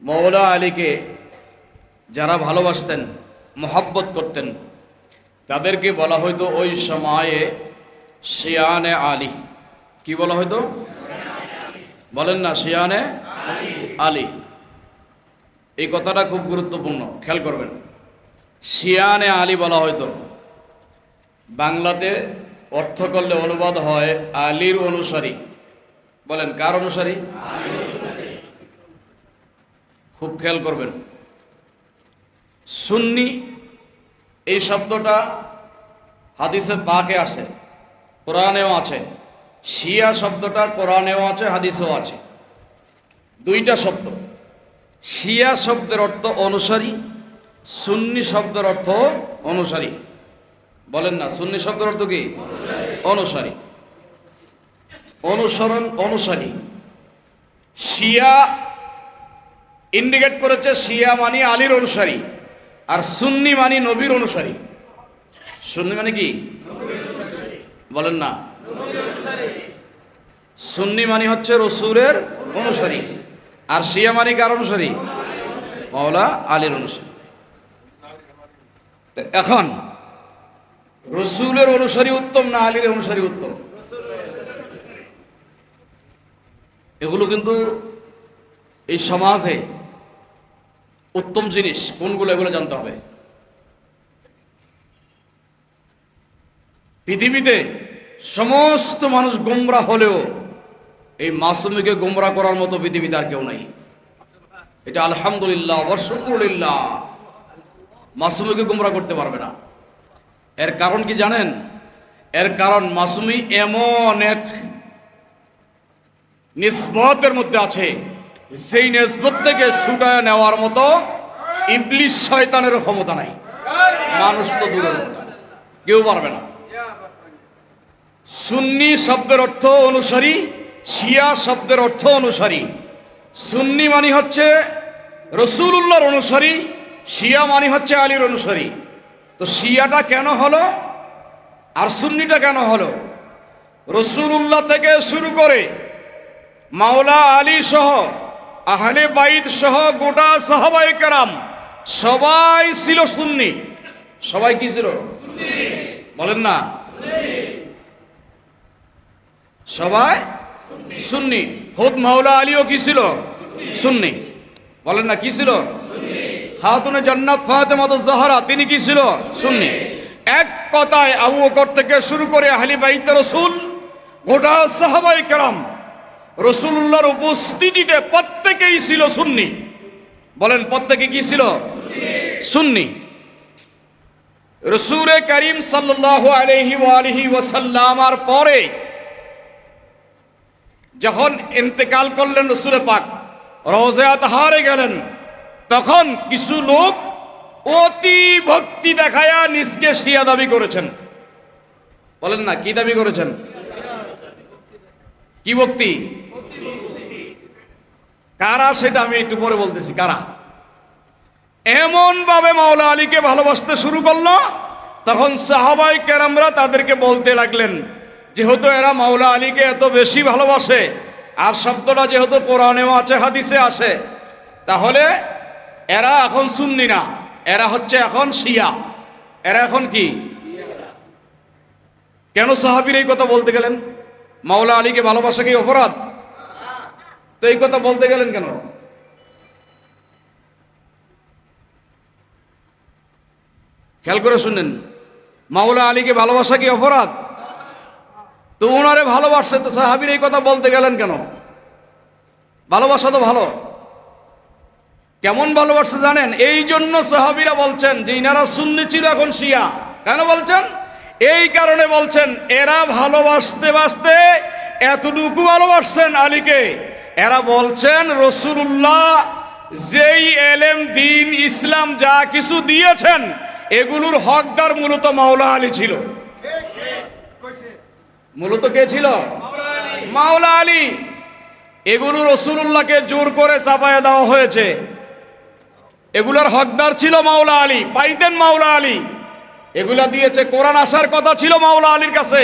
মওলা আলীকে যারা ভালোবাসতেন, মহব্বত করতেন, তাদেরকে বলা হয়তো ওই সময়ে শিয়ানে আলী। কি বলা হয়তো? বলেন না, শিয়ানে আলী। এই কথাটা খুব গুরুত্বপূর্ণ, খেয়াল করবেন। শিয়ানে আলী বলা হয়তো। বাংলাতে অর্থ করলে অনুবাদ হয় আলীর অনুসারী। বলেন, কার অনুসারী? খুব খেয়াল করবেন। সুন্নি এই শব্দটা হাদিসে পাকে আছে, কোরআনেও আছে। শিয়া শব্দটা কোরআনেও আছে, হাদিসেও আছে। দুইটা শব্দ। শিয়া শব্দের অর্থ অনুসারী, সুন্নি শব্দের অর্থ অনুসারী। বলেন না, সুন্নি শব্দের অর্থ কি? অনুসারী, অনুসরণ, অনুসারী। শিয়া ইন্ডিকেট করেছে শিয়া মানি আলীর অনুসারী, আর সুন্নি মানি নবীর অনুসারী। সুন্নি মানে কি? বলেন না, সুন্নি মানি হচ্ছে রসুলের অনুসারী, আর শিয়া মানি কার অনুসারী? মাওলা আলীর অনুসারী। এখন রসুলের অনুসারী উত্তম না আলীর অনুসারী উত্তম? এগুলো কিন্তু এই সমাজে উত্তম জিনিস কোনগুলো, এগুলো জানতে হবে। পৃথিবীতে সমস্ত মানুষ গোমরা হলেও এই মাসুমীকে গোমরা করার মতো পৃথিবীতে আর কেউ নাই। এটা আলহামদুলিল্লাহ ওয়া শুকরুলিল্লাহ। মাসুমীকে গোমরা করতে পারবে না। এর কারণ কি জানেন? এর কারণ মাসুমী এমন এক নিসবতের মধ্যে আছে, সেই নিসবত থেকে ছুটায় নেওয়ার মতো ইবলিস শয়তানের ক্ষমতা নাই। মানুষ তো দূরের কথা, কেউ পারবে না। সুন্নি শব্দের অর্থ অনুসারী, শিয়া শব্দের অর্থ অনুসারী। সুন্নি মানি হচ্ছে রসুলুল্লাহর অনুসারী, শিয়া মানি হচ্ছে আলীর অনুসারী। তো শিয়াটা কেন হলো আর সুন্নিটা কেন হলো? রসুলুল্লাহ থেকে শুরু করে মাওলা আলী সহ আহলে বাইত সহ গোটা সাহাবায়ে কেরাম সবাই ছিল সুন্নি। সবাই কি ছিল? বলেন না, সবাই সুন্নি। খুদ মাওলা আলীও কি ছিল? সুন্নি। বলেন না, কি ছিল? খাতুনে জান্নাত ফাতেমাতুজ জাহরা, তিনি কি ছিল? সুন্নি। এক কথায় আবু বকর থেকে শুরু করে আহলে বাইত রাসূল গোটা সাহাবায়ে কেরাম রাসূলুল্লাহর উপস্থিতিতে প্রত্যেকেই ছিল সুন্নি। বলেন, প্রত্যেকে কি ছিল? সুন্নি। রাসূল করিম সাল্লাল্লাহু আলাইহি ওয়া আলিহি ওয়াসাল্লামের পরে যখন ইন্তেকাল করলেন রাসূল পাক, রওজা আতহারে গেলেন, তখন কিছু লোক অতি ভক্তি দেখায়া নিজকে শিয়া দাবি করেছেন। বলেন না, কি দাবি করেছেন? কি ভক্তি? কারা সেটা আমি একটু পরে বলতেছি। কারা এমন ভাবে মাওলা আলীকে ভালোবাসতে শুরু করলো, তখন সাহাবায়ে কেরামরা তাদেরকে বলতে লাগলেন, যেহেতু এরা মাওলা আলীকে এত বেশি ভালোবাসে, আর শব্দটা যেহেতু কোরআনেও আছে, হাদিসে আসে, তাহলে এরা এখন সুন্নি না, এরা হচ্ছে এখন শিয়া। এরা এখন কি? কেন সাহাবীর এই কথা বলতে গেলেন? মাওলা আলীকে ভালোবাসা কি অপরাধ? তো এই কথা বলতে গেলেন কেন? খেয়াল করে শুনেন, মাওলা আলীকে ভালোবাসা কি অপরাধ? তো ওনারে ভালোবাসছে, তো সাহাবীর এই কথা বলতে গেলেন কেন? ভালোবাসা তো ভালো। কেমন ভালোবাসছে জানেন? এই জন্য সাহাবীরা বলছেন যে ইনারা সুন্নি ছিল, এখন শিয়া। কেন বলছেন? এই কারণে বলছেন, এরা ভালোবাসতে বাসতে এতটুকু ভালোবাসছেন আলীকে, এরা বলছেন রাসূলুল্লাহ যেই এলেম, দিন, ইসলাম যা কিছু দিয়েছেন, এগুলোর হকদার মূলত মাওলা আলী ছিল। মূলত কে ছিল? মাওলা আলী। এগুলো রাসূলুল্লাহকে জোর করে চাপায়া দেওয়া হয়েছে। এগুলোর হকদার ছিল মাওলা আলী, পাইতেন মাওলা আলী। এগুলা দিয়েছে, কোরআন আসার কথা ছিল মাওলা আলীর কাছে।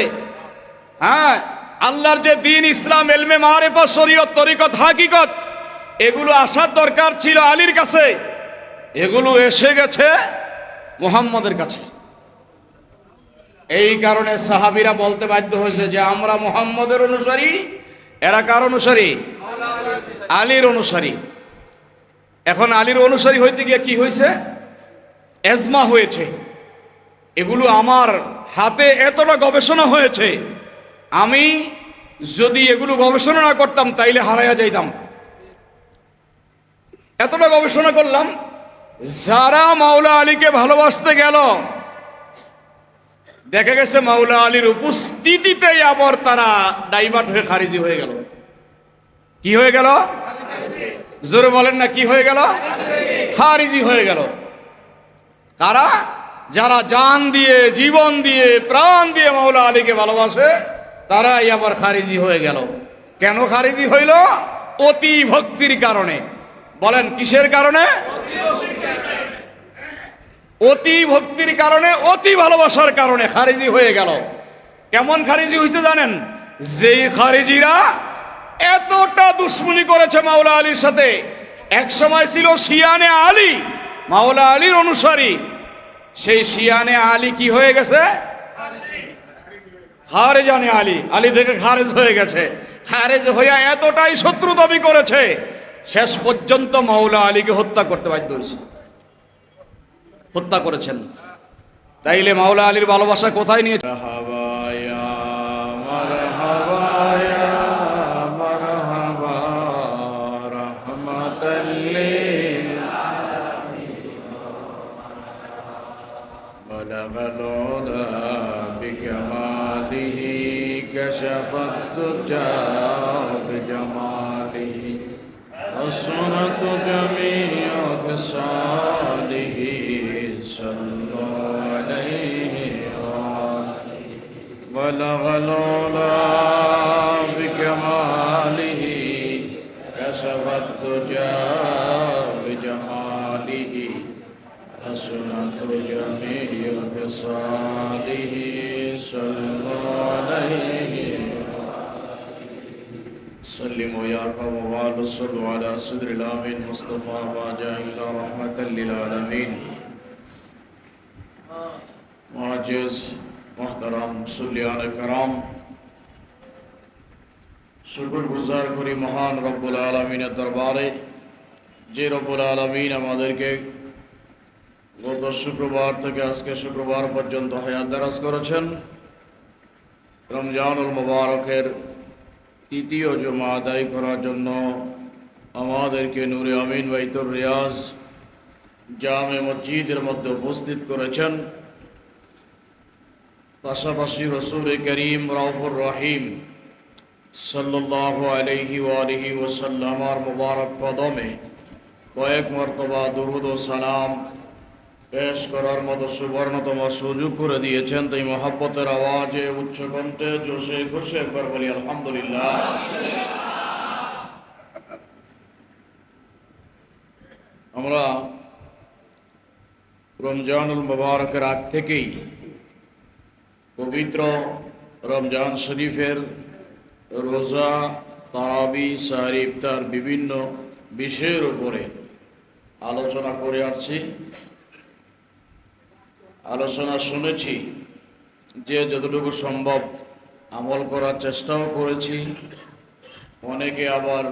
হ্যাঁ, আল্লাহর যে দিন, ইসলাম, ইলমে মারিফত, শরীয়ত, তরিকত, হাকিকত, এগুলো আসার দরকার ছিল আলীর কাছে, এগুলো এসে গেছে মুহাম্মদের কাছে। এই কারণে সাহাবীরা বলতে বাধ্য হয়েছে যে আমরা মুহাম্মদের অনুসারী, এরা কার অনুসারী? আলীর অনুসারী। এখন আলীর অনুসারী হইতে গিয়ে কি হয়েছে? এজমা হয়েছে। এগুলো আমার হাতে এতটা গবেষণা হয়েছে, আমি যদি এগুলো গবেষণা না করতাম তাইলে হারাইয়া যাইতাম। এতটা গবেষণা করলাম, যারা মাওলা আলীকে ভালোবাসতে গেল দেখা গেছে মাওলা আলীর উপস্থিতিতেই আবার তারা ডাইভার্ট হয়ে খারিজি হয়ে গেল। কি হয়ে গেল? জোরে বলেন না, কি হয়ে গেল? খারিজি হয়ে গেল। তারা যারা জান দিয়ে, জীবন দিয়ে, প্রাণ দিয়ে মাওলা আলীকে ভালোবাসে তারাই আবার খারিজি হয়ে গেল। কেন খারিজি হইল? অতি ভক্তির কারণে। বলেন কিসের কারণে? অতি ভক্তির কারণে, অতি ভালোবাসার কারণে খারিজি হয়ে গেল। কেমন খারিজি হয়েছে জানেন? যেই খারিজিরা এতটা দুশ্মনী করেছে মাওলা আলীর সাথে, এক সময় ছিল শিয়ানে আলী, মাওলা আলীর অনুসারী, সেই শিয়ানে আলী কি হয়ে গেছে? খারেজানে আলী, আলী থেকে খারেজ হয়ে গেছে। খারেজ হইয়া এতটাই শত্রু দাবি করেছে, শেষ পর্যন্ত মাওলা আলীকে হত্যা করতে বাধ্য হয়েছে, হত্যা করেছেন। তাইলে মাওলা আলীর ভালোবাসা কোথায় নিয়ে? كشف الدجى بجماله حسنت جميع خصاله صلوا عليه بلغ العلا بكماله كشف الدجى بجماله حسنت جميع خصاله صلوا عليه سلموا يا قوم وعلوا صلوا على صدر الامين مصطفى ما جاء الا رحمة للعالمين معجز محترم মুসল্লিয়ান کرام, শুকর গুজার করি মহান রব্বুল আলামিনের দরবারে, যে রব্বুল আলামিন আমাদেরকে গত শুক্রবার থেকে আজকে শুক্রবার পর্যন্ত হায়াত দারাজ করেছেন। রমজানুল মুবারকের তৃতীয় জুমা আদায় করার জন্য আমাদেরকে নূরে আমিন বাইতুর রিয়াজ জামে মসজিদের মধ্যে উপস্থিত করেছেন। পাশাপাশি রসুল করিম রাউফুর রহিম সাল্লাল্লাহু আলাইহি ওয়া আলিহি ওয়াসাল্লামের মুবারক কদমে কয়েক মর্তবা দুরূদ ও সালাম পেশ করার মতো সুবর্ণতম সুযোগ করে দিয়েছেন। তাই মহব্বতের আওয়াজে উচ্চ কণ্ঠে জোশে খুশি একবার বলি আলহামদুলিল্লাহ। আমরা রমজানুল মুবারকের আগ থেকেই পবিত্র রমজান শরীফের রোজা, তারাবি, সাহরি, ইফতার বিভিন্ন বিষয়ের উপরে আলোচনা করে আসছি। আলোচনা শুনেছি, যে যতটুকু সম্ভব আমল করার চেষ্টাও করেছি। অনেকে আবার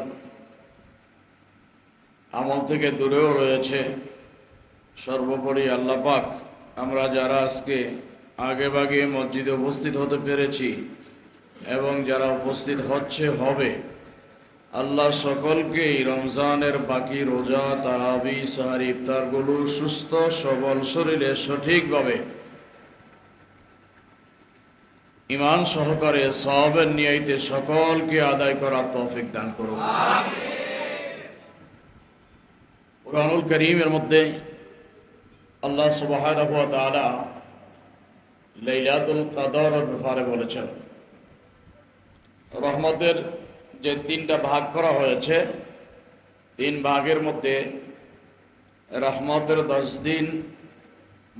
আমল থেকে দূরেও রয়েছে। সর্বোপরি আল্লাহ পাক আমরা যারা আজকে আগে ভাগে মসজিদে উপস্থিত হতে পেরেছি এবং যারা উপস্থিত হবে, আল্লাহ সকলকেই রমজানের বাকি রোজা, তারাবি, সাহরি, ইফতারগুলো সুস্থ সবল শরীরে সঠিকভাবে ঈমান সহকারে সওয়াবের নিয়তে সকলকে আদায় করার তৌফিক দান করুন। কুরআনুল কারীমের মধ্যে আল্লাহ সুবহানাহু ওয়া তাআলা লাইলাতুল কদরের ব্যাপারে বলেছেন। রহমতের যে তিনটা ভাগ করা হয়েছে, তিন ভাগের মধ্যে রহমতের 10 দিন,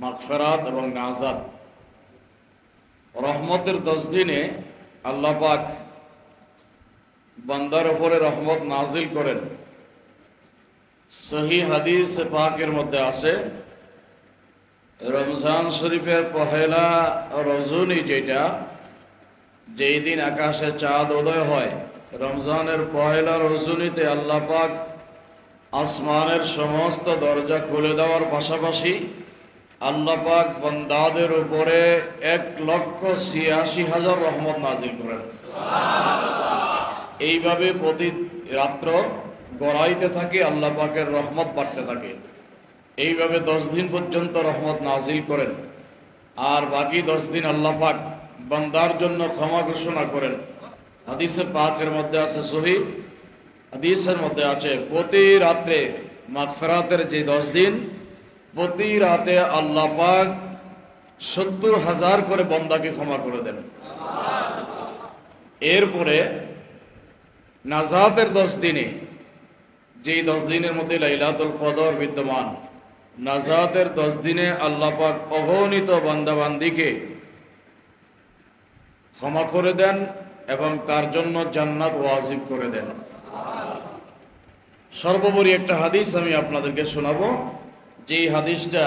মাগফিরাত এবং নাজাত। রহমতের 10 দিনে আল্লাহ পাক বান্দার উপরে রহমত নাজিল করেন সহি হাদিস পাকের মধ্যে আছে রমজান শরীফের পহেলা রজনী যেটা, যেই দিন আকাশে চাঁদ উদয় হয়, রমজানের পহেলা রজনীতে আল্লাহ পাক আসমানের সমস্ত দরজা খুলে দেওয়ার পাশাপাশি আল্লাহ পাক বান্দাদের উপরে 1,86,000 রহমত নাজিল করেন। এইভাবে প্রতি রাত্র গড়াইতে থাকে, আল্লাহ পাকের রহমত বাড়তে থাকে। এইভাবে 10 দিন পর্যন্ত রহমত নাজিল করেন, আর বাকি 10 দিন আল্লাহ পাক বান্দার জন্য ক্ষমা ঘোষণা করেন। হাদিসে পাকের মধ্যে আছে, সহিহ হাদিসের মধ্যে আছে, প্রতি রাত্রে মাগফিরাতের যে 10 দিন, প্রতি রাতে আল্লাহ পাক 70,000 করে বান্দাকে ক্ষমা করে দেন। এরপরে নাজাতের 10 দিনে, যেই 10 দিনের মধ্যে লাইলাতুল কদর বিদ্যমান, নাজাতের 10 দিনে আল্লাহ পাক অগণিত বান্দাবান্দিকে ক্ষমা করে দেন এবং তার জন্য জান্নাত ওয়াজিব করে দেন। সর্বোপরি একটা হাদিস আমি আপনাদেরকে শোনাবো, যেই হাদিসটা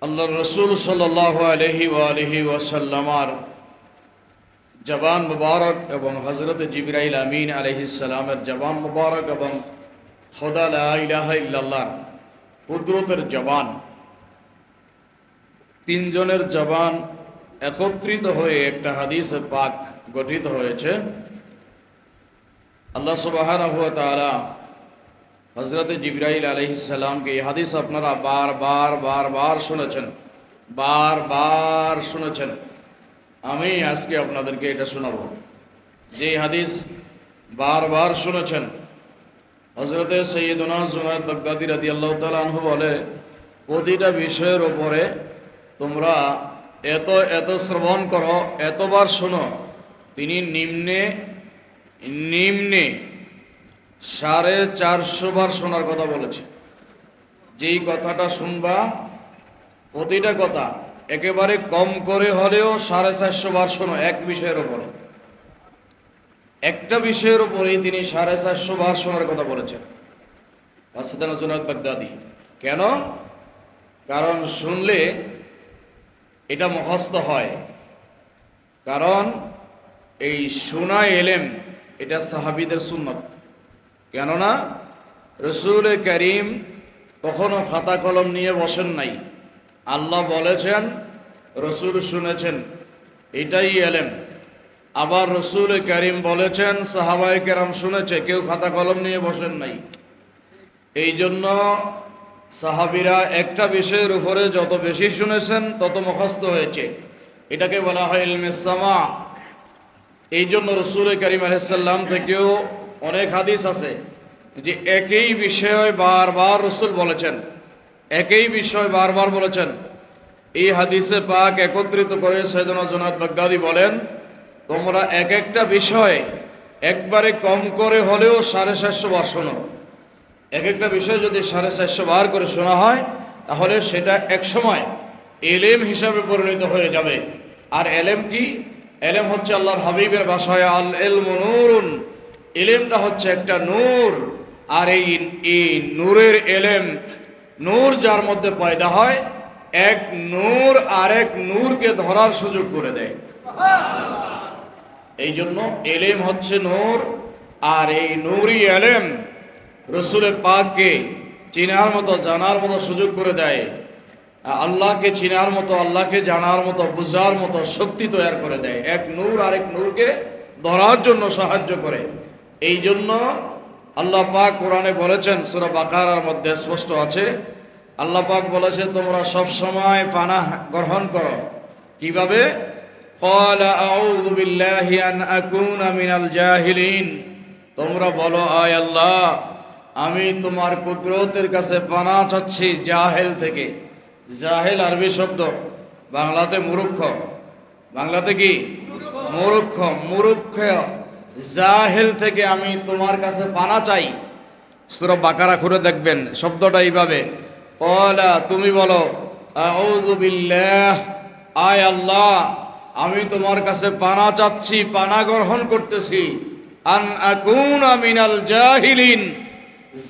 আল্লাহর রাসূল সাল্লাল্লাহু আলাইহি ওয়াসাল্লামার জবান মুবারক এবং হযরত জিবরাইল আমিন আলাইহিস সালামের জবান মুবারক এবং খোদা লা ইলাহা ইল্লাল্লাহর কুদরতের জবান, তিনজনের জবান একত্রিত হয়ে একটা হাদিসে পাক গঠিত হয়েছে। আল্লাহ সুবহানাহু ওয়া তাআলা হযরত জিবরাইল আলাইহিস সালামকে এই হাদিস আপনারা বারবার শুনেছেন। আমি আজকে আপনাদেরকে এটা শোনাবো, যে হাদিস বারবার শুনেছেন। হযরত সাইয়্যিদুনা জুনায়দ বাগদাদী রাদিয়াল্লাহু তাআলা আনহু বলে, প্রতিটা বিষয়ের উপরে তোমরা এত শ্রবণ করো, এতবার শোনো। তিনি নিম্নে 450 বার শোনার কথা বলেছে। যেই কথাটা শুনবা, প্রতিটা কথা একেবারে কম করে হলেও 450 বার শোনো। এক বিষয়ের উপরে, একটা বিষয়ের উপরেই তিনি 450 বার শোনার কথা বলেছেন সাইয়্যিদুনা জুনায়দ বাগদাদী। কেন? কারণ শুনলে এটা মুখস্থ হয়। কারণ এই শোনা এলেম এটা সাহাবীদের সুন্নত। কেননা রাসূল করিম কখনো খাতা কলম নিয়ে বসেন নাই। আল্লাহ বলেছেন, রাসূল শুনেছেন, এটাই এলেম। আবার রাসূল করিম বলেছেন, সাহাবায়ে কেরাম শুনেছে, কেউ খাতা কলম নিয়ে বসেন নাই। এই জন্য সাহাবীরা একটা বিষয়ের উপরে যত বেশি শুনেছেন তত মুখস্থ হয়েছে। এটাকে বলা হয় ইলমে সামা। এই জন্য রাসূল করিম আলাইহিস সালাম থেকেও অনেক হাদিস আছে যে একই বিষয় বারবার রাসূল বলেছেন, একই বিষয় বারবার বলেছেন। এই হাদিসে পাক একত্রিত করে সাইয়্যিদুনা জুনায়দ বাগদাদী বলেন, তোমরা এক একটা বিষয় একবারে কম করে হলেও 450 বার শোনো। এক একটা বিষয় যদি 450 বার করে শোনা হয়, তাহলে সেটা এক সময় এলেম হিসাবে পরিণত হয়ে যাবে। আর এলেম কি? এলেম হচ্ছে আল্লাহর হাবিবের ভাষায় আল ইলমু নূরুন। এলেমটা হচ্ছে একটা নূর, আর এই নূরের এলেম, নূর যার মধ্যে পয়দা হয়, এক নূর আরেক নূরকে ধরার সুযোগ করে দেয়। এই জন্য এলেম হচ্ছে নূর, আর এই নূরই এলেম রসুলের পাককে চিনার মতো, জানার মতো সুযোগ করে দেয়। আল্লাহকে চিনার মতো, আল্লাহকে জানার মতো, বুঝার মতো শক্তি তৈরি করে দেয়। এক নূর আরেক নূরকে ধরার জন্য সাহায্য করে। এই জন্য আল্লাহ পাক কোরআনে বলেছেন, সূরা বাকারার মধ্যে স্পষ্ট আছে, আল্লাহ পাক বলেছে তোমরা সব সময় পানাহ গ্রহণ করো। কিভাবে? ক্বালা আউযু বিল্লাহি আন আকুনা মিনাল জাহিলিন। তোমরা বলো, আয় আল্লাহ, আমি তোমার কুদরতের কাছে পানাহ চাচ্ছি জাহেল থেকে। জাহেল আরবি শব্দ, বাংলাতে মূর্খ। বাংলাতে কি? মূর্খ। জাহেল থেকে আমি তোমার কাছে পানাহ চাই। সূরা বাকারা খুলে দেখবেন, শব্দটা এইভাবে, ক্বালা, তুমি বলো, আউযু বিল্লাহ, আয় আল্লাহ, আমি তোমার কাছে পানাহ চাচ্ছি, পানাহ গ্রহণ করতেছি, আন আকুনা মিনাল জাহিলিন,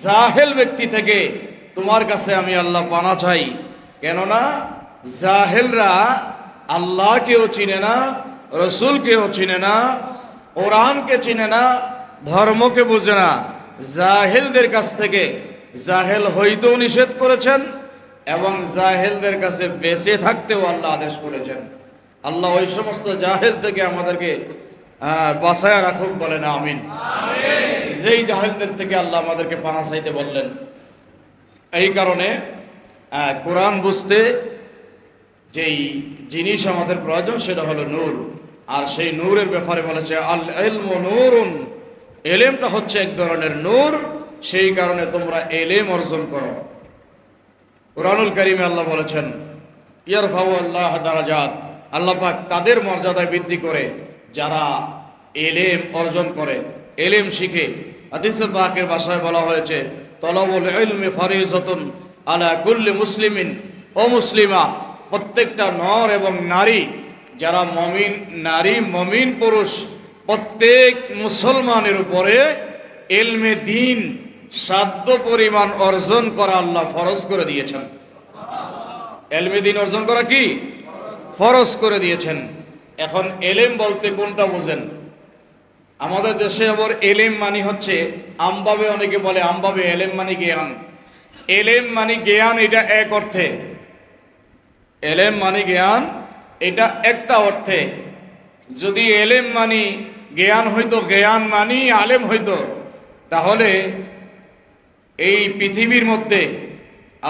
জাহেল ব্যক্তি থেকে তোমার কাছে আমি আল্লাহ পানা চাই। কেননা জাহেলরা আল্লাহকেও চিনে না, রসুলকেও চিনে না, কোরআনকে চিনে না, ধর্মকে বুঝে না। জাহেলদের কাছ থেকে জাহেল হইতেও নিষেধ করেছেন এবং জাহেলদের কাছে বেঁচে থাকতেও আল্লাহ আদেশ করেছেন। আল্লাহ ওই সমস্ত জাহেল থেকে আমাদেরকে বাঁচায়া রাখুক, বলেন আমিন। যেই জাহেলদের থেকে আল্লাহ আমাদেরকে পানা চাইতে বললেন। এই কারণে কোরআন বুঝতে যেই জিনিস আমাদের প্রয়োজন সেটা হলো নূর। আর সেই নূরের ব্যাপারে বলেছে আল ইলমু নূরুন, এলেমটা হচ্ছে এক ধরনের নূর। সেই কারণে তোমরা এলেম অর্জন করো। কুরআনুল কারীমে আল্লাহ বলেছেন ইয়ারফাউ আল্লাহ দারাজাত, আল্লাহ পাক তাদের মর্যাদায় বৃদ্ধি করে যারা এলেম অর্জন করে, এলেম শিখে। হাদিসে পাকের ভাষায় বলা হয়েছে তলাবুল ইলমি ফারিজাতুন আলা কুল্লি মুসলিমিন ও মুসলিমা, প্রত্যেকটা নর এবং নারী, যারা মমিন নারী মমিন পুরুষ, প্রত্যেক মুসলমানের উপরে ইলমে দ্বীন সাধ্য পরিমাণ অর্জন করা আল্লাহ ফরজ করে দিয়েছেন। ইলমে দ্বীন অর্জন করা কি ফরজ করে দিয়েছেন। এখন এলেম বলতে কোনটা বোঝেন? আমাদের দেশে আবার এলেম মানে হচ্ছে আমভাবে, অনেকে বলে আমভাবে এলেম মানে জ্ঞান। এলেম মানে জ্ঞান, এটা এক অর্থে। এলেম মানে জ্ঞান, এটা একটা অর্থে। যদি এলেম মানি জ্ঞান হইতো, জ্ঞান মানি আলেম হইতো, তাহলে এই পৃথিবীর মধ্যে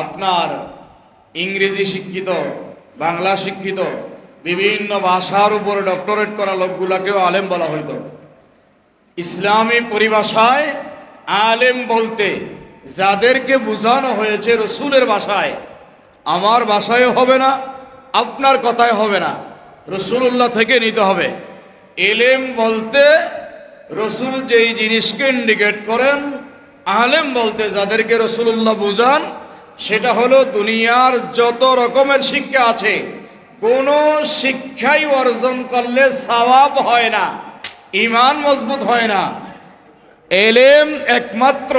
আপনার ইংরেজি শিক্ষিত, বাংলা শিক্ষিত, বিভিন্ন ভাষার উপরে ডক্টরেট করা লোকগুলাকেও আলেম বলা হইতো। ইসলামী পরিভাষায় আলেম বলতে যাদেরকে বোঝানো হয়েছে রসুলের ভাষায়, আমার ভাষায় হবে না, আপনার কথায় হবে না, রসুল্লাহ থেকে নিতে হবে। এলেম বলতে রসুল যেই জিনিসকে ইন্ডিকেট করেন, আলেম বলতে যাদেরকে রসুল্লাহ বুঝান, সেটা হলো দুনিয়ার যত রকমের শিক্ষা আছে, কোনো শিক্ষাই অর্জন করলে সওয়াব হয় না, ঈমান মজবুত হয় না। এলেম একমাত্র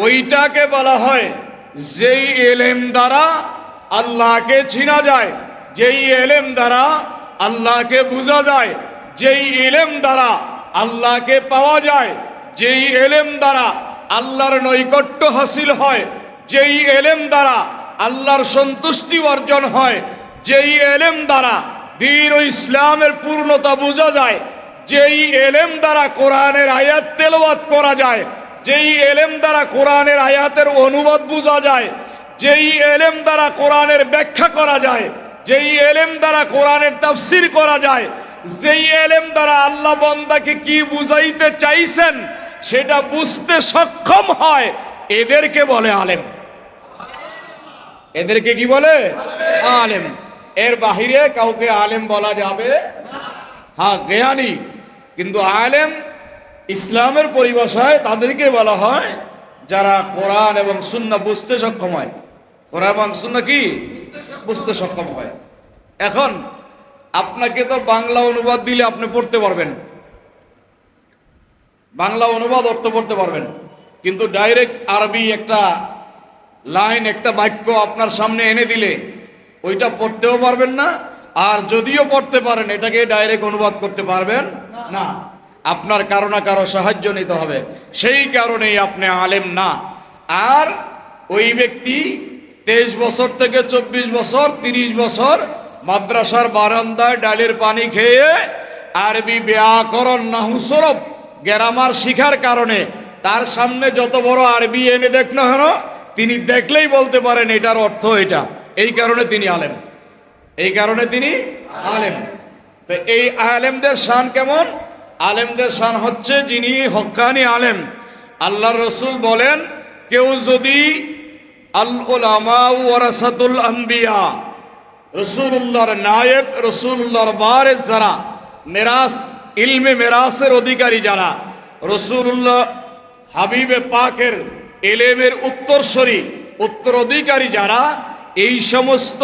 ওইটাকে বলা হয় যেই এলেম দ্বারা আল্লাহকে চিনা যায়, যেই এলেম দ্বারা আল্লাহকে বোঝা যায়, যেই এলেম দ্বারা আল্লাহকে পাওয়া যায়, যেই এলেম দ্বারা আল্লাহর নৈকট্য হাসিল হয়, যেই এলেম দ্বারা আল্লাহর সন্তুষ্টি অর্জন হয়, যেই এলেম দ্বারা দ্বীন ও ইসলামের পূর্ণতা বোঝা যায়, যেই এলেম দ্বারা কোরআনের আয়াত তেলাওয়াত করা যায়, যেই এলেম দ্বারা কোরআনের আয়াতের অনুবাদ বোঝা যায়, যেই এলেম দ্বারা কোরআনের ব্যাখ্যা করা যায়, যেই এলেম দ্বারা কোরআনের তাফসীর করা যায়, যেই এলেম দ্বারা আল্লাহ বান্দাকে কি বুঝাইতে চাইছেন সেটা বুঝতে সক্ষম হয়, এদেরকে বলে আলেম। এদেরকে কি বলে? আলেম। এর বাহিরে কাউকে আলেম বলা যাবে? হ্যাঁ, জ্ঞানী। কিন্তু আলেম ইসলামের পরিভাষায় তাদেরকে বলা হয় যারা কোরআন এবং সুন্নাহ বুঝতে সক্ষম হয়। কোরআন এবং সুন্নাহ কি বুঝতে সক্ষম হয়। এখন আপনাকে তো বাংলা অনুবাদ দিলে আপনি পড়তে পারবেন, বাংলা অনুবাদ অর্থ পড়তে পারবেন, কিন্তু ডাইরেক্ট আরবি একটা লাইন, একটা বাক্য আপনার সামনে এনে দিলে ওইটা পড়তেও পারবেন না, আর যদিও পড়তে পারেন এটাকে ডাইরেক্ট অনুবাদ করতে পারবেন না। আপনার কারো না কারো সাহায্য নিতে হবে। সেই কারণেই আপনি আলেম না। আর ওই ব্যক্তি 23 বছর থেকে 24 বছর 30 বছর মাদ্রাসার বারান্দায় ডালের পানি খেয়ে আরবি ব্যাকরণ নাহু সরফ গ্রামার শিখার কারণে তার সামনে যত বড় আরবি এনে দেখ না কেন, তিনি দেখলেই বলতে পারেন এটার অর্থ এটা। এই কারণে তিনি আলেম, এই কারণে তিনি আলেম। তো এই আলেমদের শান কেমন? আলেমদের শান হচ্ছে যিনি হক্কানি আলেম। আল্লাহর রসুল বলেন, কেউ যদি আল উলামা ওয়ারাসাতুল আম্বিয়া, রসুল্লাহর নায়েব, রসুল্লাহর ওয়ারিস যারা, মেরাস ইলমে মেরাসের অধিকারী যারা, রসুল্লাহ হাবিবে পাকের এলেমের উত্তরসূরি, উত্তরাধিকারী যারা, এই সমস্ত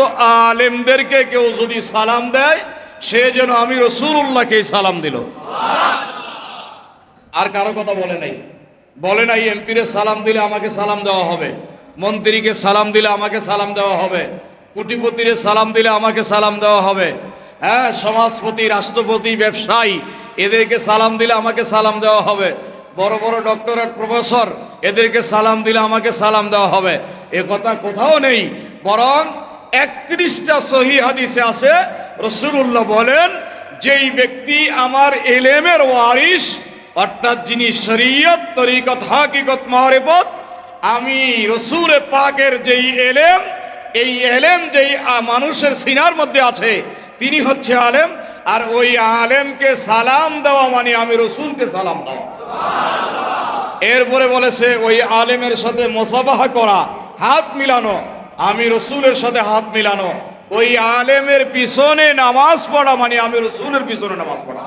আলেমদেরকে কেউ যদি সালাম দেয়, সে যেন আমি রসুল্লাহকে সালাম দিল, আর কারো কথা বলে নাই। বলে নাই এমপিরে সালাম দিলে আমাকে সালাম দেওয়া হবে, মন্ত্রীকে সালাম দিলে আমাকে সালাম দেওয়া হবে, কোটিপতিরে সালাম দিলে আমাকে সালাম দেওয়া হবে, হ্যাঁ, সমাজপতি, রাষ্ট্রপতি, ব্যবসায়ী এদেরকে সালাম দিলে আমাকে সালাম দেওয়া হবে, বড় বড় ডক্টরেট প্রফেসর এদেরকে সালাম দিলে আমাকে সালাম দেওয়া হবে, এ কথা কোথাও নেই। বরং 31টা সহিহ হাদিসে আছে, রাসূলুল্লাহ বলেন, যেই ব্যক্তি আমার ইলমের ওয়ারিস, অর্থাৎ যিনি শরীয়ত, তরিকত, হাকিকত, মারিফত, আমি রাসূল পাকের যেই ইলম, এই ইলম যেই মানুষের সিনার মধ্যে আছে তিনি হচ্ছে আলেম। আর ওই আলেমকে সালাম দেওয়া মানে আমি রাসূলকে সালাম দেওয়া। এরপরে বলেছে ওই আলেমের সাথে মুসাফাহা করা, হাত মিলানো, আমি রাসূলের সাথে হাত মিলানো। ওই আলেমের পিছনে নামাজ পড়া মানে আমি রাসূলের পিছনে নামাজ পড়া।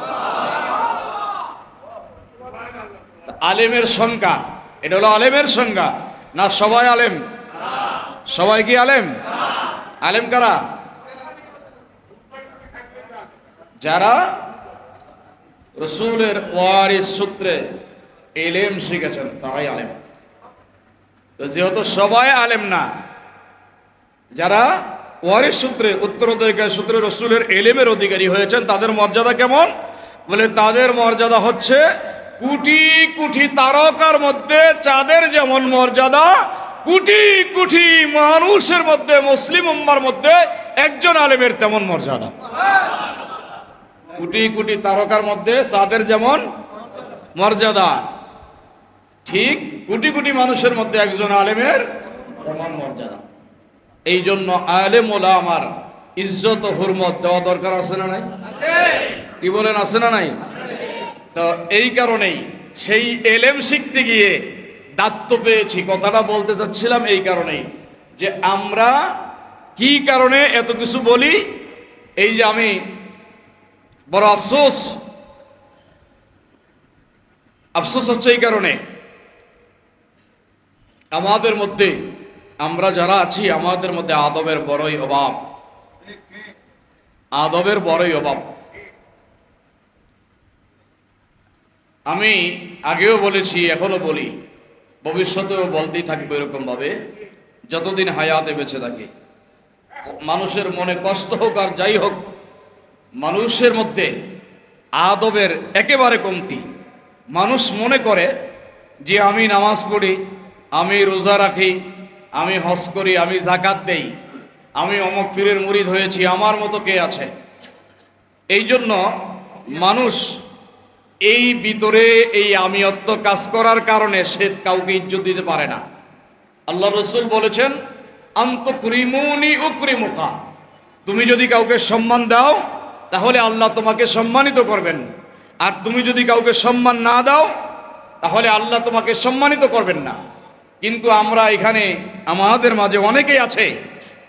আলেমের সংজ্ঞা, এটা হলো আলেমের সংজ্ঞা। না সবাই আলেম? সবাই কি আলেম? আলেম কারা? যারা রাসূলের ওয়ারিস সূত্রে ইলম শিখেছেন তারাই আলেম। তো যেহেতু সবাই আলেম না, যারা ওয়ারিস সূত্রে, উত্তরাধিকার সূত্রে রাসূলের ইলমের অধিকারী হয়েছেন তাদের মর্যাদা কেমন? বলে তাদের মর্যাদা হচ্ছে কোটি কোটি তারকার মধ্যে চাঁদের যেমন মর্যাদা, কোটি কোটি মানুষের মধ্যে, মুসলিম উম্মার মধ্যে একজন আলেমের তেমন মর্যাদা। কোটি কোটি তারকার মধ্যে চাঁদের যেমন মর্যাদা, ঠিক কোটি কোটি মানুষের মধ্যে একজন আলেমের তেমন মর্যাদা। এই জন্য আলেম ওলামার ইজ্জত ও হুরমত দেওয়া দরকার আছে না নাই? কি বলেন, আছে না নাই? তো এই কারণেই সেই এলেম শিখতে গিয়ে দায়িত্ব পেয়েছি, কথাটা বলতে চাচ্ছিলাম এই কারণেই যে আমরা কি কারণে এত কিছু বলি। এই যে আমি বড় আফসোস হচ্ছে এই কারণে, আমাদের মধ্যে, আমরা যারা আছি আমাদের মধ্যে আদবের বড়ই অভাব, আদবের বড়ই অভাব। আমি আগেও বলেছি, এখনো বলি, ভবিষ্যতেও বলতেই থাকবে এরকম ভাবে যতদিন হায়াতে বেঁচে থাকি। মানুষের মনে কষ্ট হোক আর যাই হোক, মানুষের মধ্যে আদবের একেবারে কমতি। মানুষ মনে করে যে আমি নামাজ পড়ি, আমি রোজা রাখি, আমি হজ করি, আমি যাকাত দেই, আমি অমুক পীরের মুরিদ হয়েছি, আমার মতো কে আছে। এই জন্য মানুষ এই ভিতরে এই আমিয়ত্ব কাজ করার কারণে সে কাউকে ইজ্জত দিতে পারে না। আল্লাহ রসুল বলেছেন, আন্তঃক্রিমুনি উক্রিমুকা, তুমি যদি কাউকে সম্মান দাও তাহলে আল্লাহ তোমাকে সম্মানিত করবেন, আর তুমি যদি কাউকে সম্মান না দাও তাহলে আল্লাহ তোমাকে সম্মানিত করবেন না। কিন্তু আমরা এখানে আমাদের মাঝে অনেকেই আছে,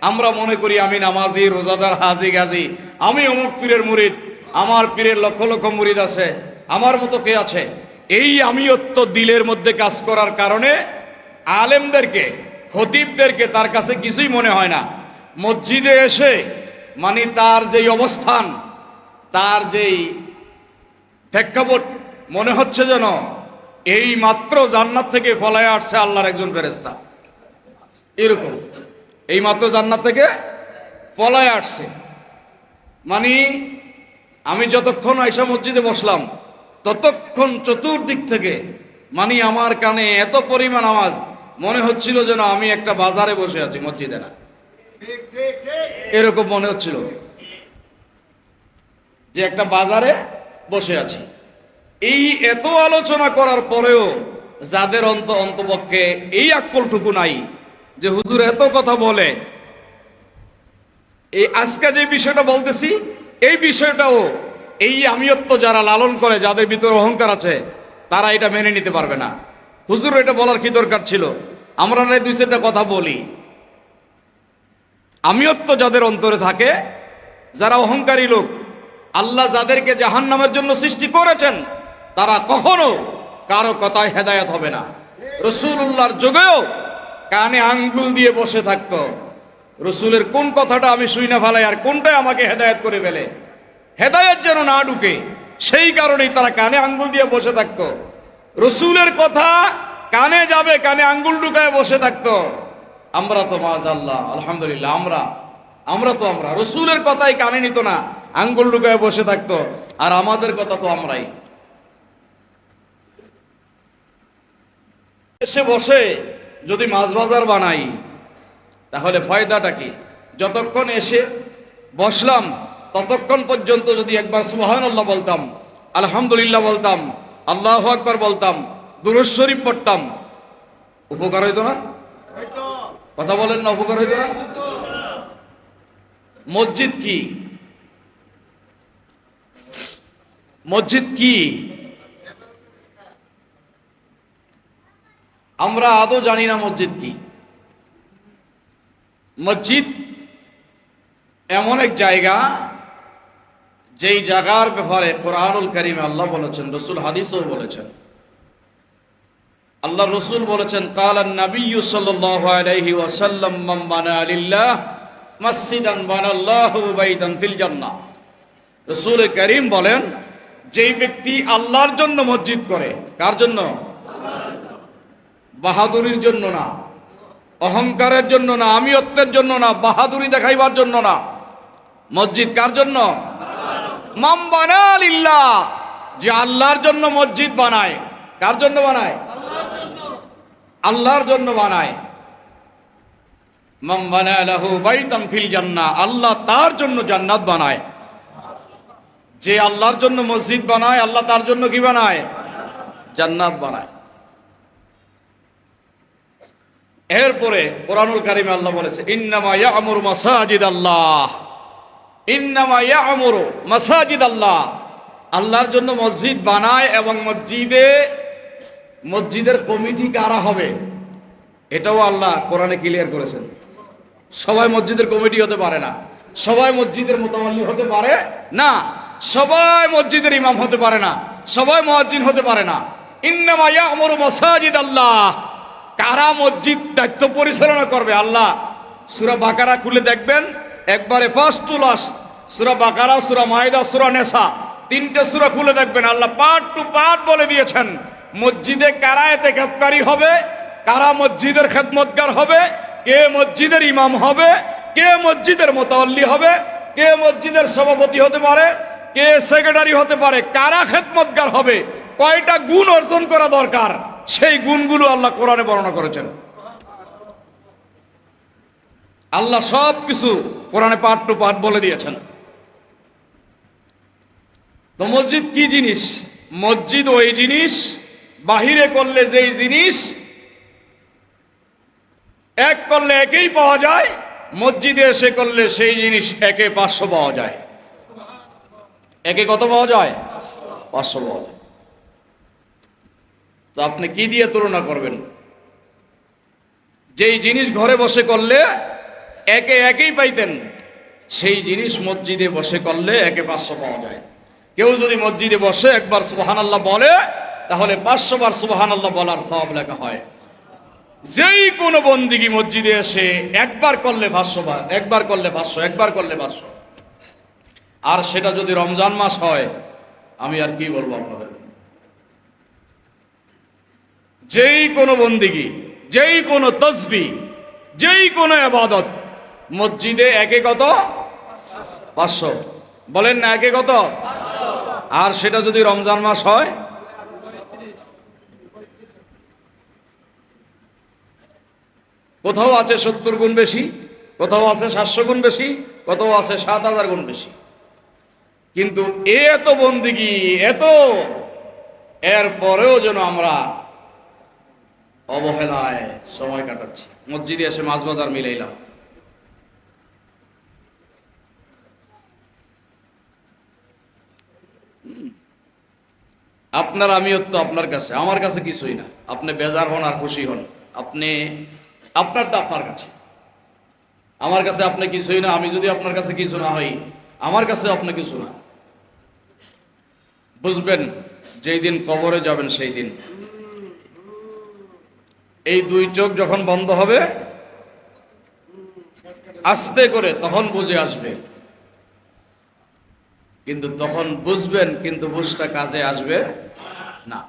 আমরা মনে করি আমি নামাজি, রোজাদার, হাজি গাজী, আমি অমুক পীরের মুরিদ, আমার পীরের লক্ষ লক্ষ মুরিদ আছে, আমার মতো কে আছে। এই আমিয়ত্ব দিলের মধ্যে কাজ করার কারণে আলেমদেরকে, খতিবদেরকে তার কাছে কিছুই মনে হয় না। মসজিদে এসে মানে তার যেই অবস্থান, তার যেই প্রেক্ষাপট, মনে হচ্ছে যেন এই মাত্র জান্নাত থেকে ফলায় আসছে আল্লাহর একজন ফেরেশতা। এরকম এই মাত্র জান্নাত থেকে পলায় আসছে। মানে আমি যতক্ষণ আয়সা মসজিদে বসলাম ততক্ষণ চতুর্দিক থেকে মানে আমার কানে এত পরিমাণ আওয়াজ, মনে হচ্ছিল যেন আমি একটা বাজারে বসে আছি, মসজিদে না। এরকম মনে হচ্ছিল যে একটা বাজারে বসে আছি। এই এত আলোচনা করার পরেও যাদের অন্তপক্ষে এই আকলটুকু নাই যে হুজুর এত কথা বলে, এই আজকে যে বিষয়টা বলতেছি এই বিষয়টাও এই আমিয়ত্ব যারা লালন করে, যাদের ভিতরে অহংকার আছে, তারা এটা মেনে নিতে পারবে না। হুজুর এটা বলার কি দরকার ছিল? আমরা না দুই চারটা কথা বলি। আমিয়ত্ব যাদের অন্তরে থাকে, যারা অহংকারী লোক, আল্লাহ যাদেরকে জাহান্নামের জন্য সৃষ্টি করেছেন, তারা কখনো কারো কথায় হেদায়েত হবে না। রাসূলুল্লাহর যুগেও কানে আঙ্গুল দিয়ে বসে থাকতো, রসুলের কোন কথাটা আমি শুই না ফেলাই আর কোনটাই আমাকে হেদায়েত করে ফেলে, হেদায়েত যেন না ঢুকে, সেই কারণেই তারা কানে আঙ্গুল দিয়ে বসে থাকতো। রসুলের কথা কানে যাবে, কানে আঙ্গুল ঢুকায় বসে থাকতো। আমরা তো মাশাআল্লাহ আলহামদুলিল্লাহ, আমরা রসুলের কথাই কানে নিত না, আঙ্গুল ঢুকায় বসে থাকতো। আর আমাদের কথা তো আমরাই এসে বসে যদি মাছ বাজার বানাই তাহলে ফায়দাটা কি? যতক্ষণ এসে বসলাম ততক্ষণ পর্যন্ত যদি একবার সুবহানাল্লাহ বলতাম, আলহামদুলিল্লাহ বলতাম, আল্লাহু আকবার বলতাম, দুরূদ শরীফ পড়তাম, উপকার হইতো না? কথা বলেন না, উপকার হইতো না? মসজিদ কি? মসজিদ কি? আমরা আদৌ জানি না মসজিদ কি। মসজিদ এমন এক জায়গা, যেই জায়গার ব্যাপারে কোরআনুল কারীমে আল্লাহ বলেছেন, রাসূল হাদিসেও বলেছেন। আল্লাহ রসুল বলেছেন, কালান নবিয়্যু সাল্লাল্লাহু আলাইহি ওয়াসাল্লাম মান বানা লিল্লাহ মসজিদান বানাল্লাহু বাইতান ফিল জান্নাহ। রাসূল কারীম বলেন, যেই ব্যক্তি আল্লাহর জন্য মসজিদ করে, কার জন্য? বাহাদুরির জন্য না, অহংকারের জন্য না, আমিয়ত্বের জন্য না, বাহাদুরি দেখাইবার জন্য না। মসজিদ কার জন্য? মান বানা লিল্লাহ, যে আল্লাহর জন্য মসজিদ বানায়। কার জন্য বানায়? আল্লাহর জন্য বানায়। মান বানা লাহু বাইতান ফিল জান্নাহ, আল্লাহ তার জন্য জান্নাত বানায়। যে আল্লাহর জন্য মসজিদ বানায়, আল্লাহ তার জন্য কি বানায়? জান্নাত বানায়। এরপরে কোরআনুল কারীমে আল্লাহ বলেছে, ইন্নামা ইয়া'মুরু মাসাজিদাল্লাহ, ইন্নামা ইয়া'মুরু মাসাজিদাল্লাহ, আল্লাহর জন্য মসজিদ বানায়। এবং মসজিদের কমিটি কারা হবে এটাও আল্লাহ কোরআনে ক্লিয়ার করেছেন। সবাই মসজিদের কমিটি হতে পারে না, সবাই মসজিদের মুতাওয়াল্লি হতে পারে না, সবাই মসজিদের ইমাম হতে পারে না, সবাই মুয়াজ্জিন হতে পারে না। ইন্নামা ইয়া'মুরু মাসাজিদাল্লাহ, কারা মসজিদ দায়িত্ব পরিচালনা করবে? আল্লাহ সূরা বাকারা খুলে দেখবেন, একবারে ফার্স্ট টু লাস্ট, সূরা বাকারা, সূরা মাইদা, সূরা নিসা, তিনটে সূরা খুলে দেখবেন, আল্লাহ পার্ট টু পার্ট বলে দিয়েছেন মসজিদে কারা ইতিকাফকারী হবে, কারা মসজিদের খেদমতগার হবে, কে মসজিদের ইমাম হবে, কে মসজিদের মুতাওয়াল্লি হবে, কে মসজিদের সভাপতি হতে পারে, কে সেক্রেটারি হতে পারে, কারা খেদমতগার হবে, কয়টা গুণ অর্জন করা দরকার, সেই গুণগুলো আল্লাহ কোরআনে বর্ণনা করেছেন। আল্লাহ সব কিছু কোরআনে পার্ট টু পার্ট বলে দিয়েছেন। তো মসজিদ কি জিনিস? মসজিদ ওই জিনিস, বাহিরে করলে যেই জিনিস এক করলে একেই পাওয়া যায়, মসজিদে এসে করলে সেই জিনিস একে 500 পাওয়া যায়। একে কত পাওয়া যায়? 500 পাওয়া যায়। তো আপনি কি দিয়ে তুলনা করবেন? যেই জিনিস ঘরে বসে করলে একে একেই পাইতেন, সেই জিনিস মসজিদে বসে করলে একে 500 পাওয়া যায়। কেউ যদি মসজিদে বসে একবার সুবহানাল্লাহ বলে, তাহলে 500 বার সুবহানাল্লাহ বলার সওয়াব লেখা হয়। যেই কোনো বন্দিগি মসজিদে এসে একবার করলে 500 বার, একবার করলে 500, একবার করলে 500। আর সেটা যদি রমজান মাস হয়, আমি আর কি বলবো আপনাদের। যেই কোনো বন্দিগি, যেই কোনো তসবিহ, যেই কোনো ইবাদত মসজিদে একে কত? 500। বলেন না, একে কত? 500। আর সেটা যদি রমজান মাস হয়, কোথাও আছে 70 গুণ বেশি, কোথাও আছে 700 গুণ বেশি, কোথাও আছে 7000 গুণ বেশি। কিন্তু এত বন্দিগি, এত, এরপরেও যেন আমরা অবহেলায় সময় কাটাচ্ছি। মসজিদে এসে মাছ বাজার মিলাইলাম, আপনার আমিয়ত্ব আপনার কাছে, আমার কাছে কিছুই না। আপনি বেজার হন আর খুশি হন, আপনি আপনারটা আপনার কাছে, আমার কাছে আপনি কিছুই না। আমি যদি আপনার কাছে কিছু না হই, আমার কাছে আপনি কিছু না। বুঝবেন যেই দিন কবরে যাবেন সেই দিন এই দুই চোখ যখন বন্ধ হবে আস্তে করে, তখন বুঝে আসবে। কিন্তু তখন বুঝবেন, কিন্তু বুঝটা কাজে আসবে না।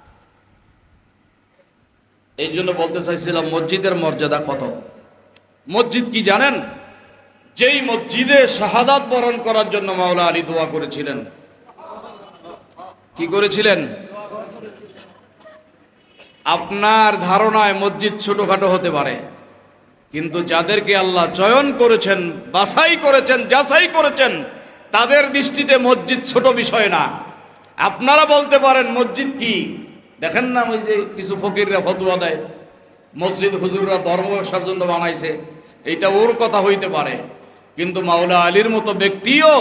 এই জন্য বলতে চাইছিলাম মসজিদের মর্যাদা কত। মসজিদ কি জানেন? যেই মসজিদে শাহাদাত বরণ করার জন্য মাওলা আলী দোয়া করেছিলেন। কি করেছিলেন? আপনার ধারণায় মসজিদ ছোটখাটো হতে পারে, কিন্তু যাদেরকে আল্লাহ চয়ন করেছেন, বাছাই করেছেন, যাচাই করেছেন, তাদের দৃষ্টিতে মসজিদ ছোট বিষয় না। আপনারা বলতে পারেন মসজিদ কি, দেখেন না ওই যে কিছু ফকিররা ফতোয়া দেয় মসজিদ হুজুররা ধর্ম ব্যবসার জন্য বানাইছে, এটা ওর কথা হইতে পারে, কিন্তু মাওলা আলীর মতো ব্যক্তিও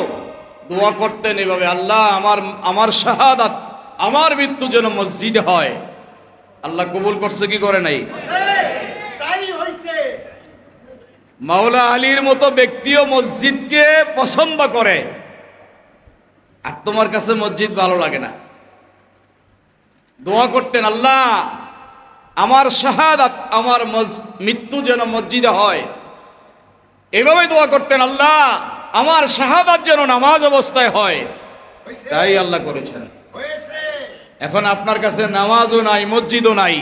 দোয়া করতেন এভাবে, আল্লাহ আমার শাহাদাত, আমার মৃত্যু যেন মসজিদ হয়। আল্লাহ কবুল করছে কি করে নাই? মাওলা আলীর মতো ব্যক্তিও মসজিদকে পছন্দ করে। আর তোমার কাছে মসজিদ ভালো লাগে না, দোয়া করতেন আল্লাহ আমার শাহাদাত, আমার মৃত্যু যেন মসজিদে হয়। এভাবে দোয়া করতেন আল্লাহ আমার শাহাদাত যেন নামাজ অবস্থায় হয়। তাই আল্লাহ করেছেন। এখন আপনার কাছে নামাজও নাই, মসজিদও নাই,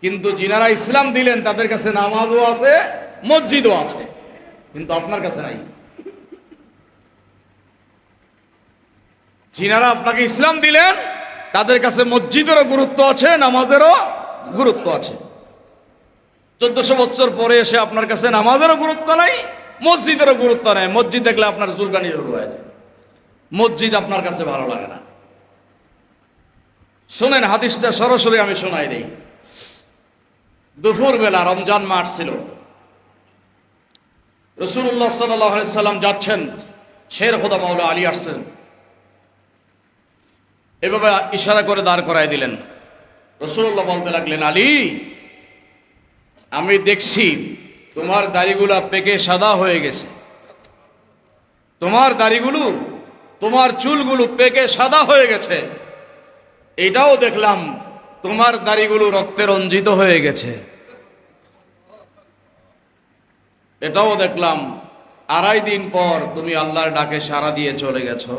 কিন্তু যিনারা ইসলাম দিলেন তাদের কাছে নামাজও আছে, মসজিদও আছে, কিন্তু আপনার কাছে নাই। যিনারা আপনাকে ইসলাম দিলেন তাদের কাছে মসজিদেরও গুরুত্ব আছে, নামাজেরও গুরুত্ব আছে। 1400 বছর পরে এসে আপনার কাছে নামাজেরও গুরুত্ব নাই, মসজিদেরও গুরুত্ব নাই। মসজিদ দেখলে আপনার চুলকানি শুরু হয়ে যায়, মসজিদ আপনার কাছে ভালো লাগে না। শোনেন হাদিসটা সরাসরি আমি শোনাই দেই। দুপুর বেলা রমজান মাস ছিল, রাসূলুল্লাহ সাল্লাল্লাহু আলাইহি সাল্লাম যাচ্ছেন, শের খোদা মাওলা আলী আসছেন, এভাবে ইশারা করে দাঁড় করায় দিলেন। রাসূলুল্লাহ বলতে লাগলেন, আলী আমি দেখছি তোমার দাড়িগুলা পেকে সাদা হয়ে গেছে, তোমার দাড়িগুলো, তোমার চুলগুলো পেকে সাদা হয়ে গেছে। এটাও দেখলাম তোমার দাড়িগুলো রক্তে রঞ্জিত হয়ে গেছে। এটাও দেখলাম 2.5 দিন পর তুমি আল্লাহর ডাকে সাড়া দিয়ে চলে গেছো।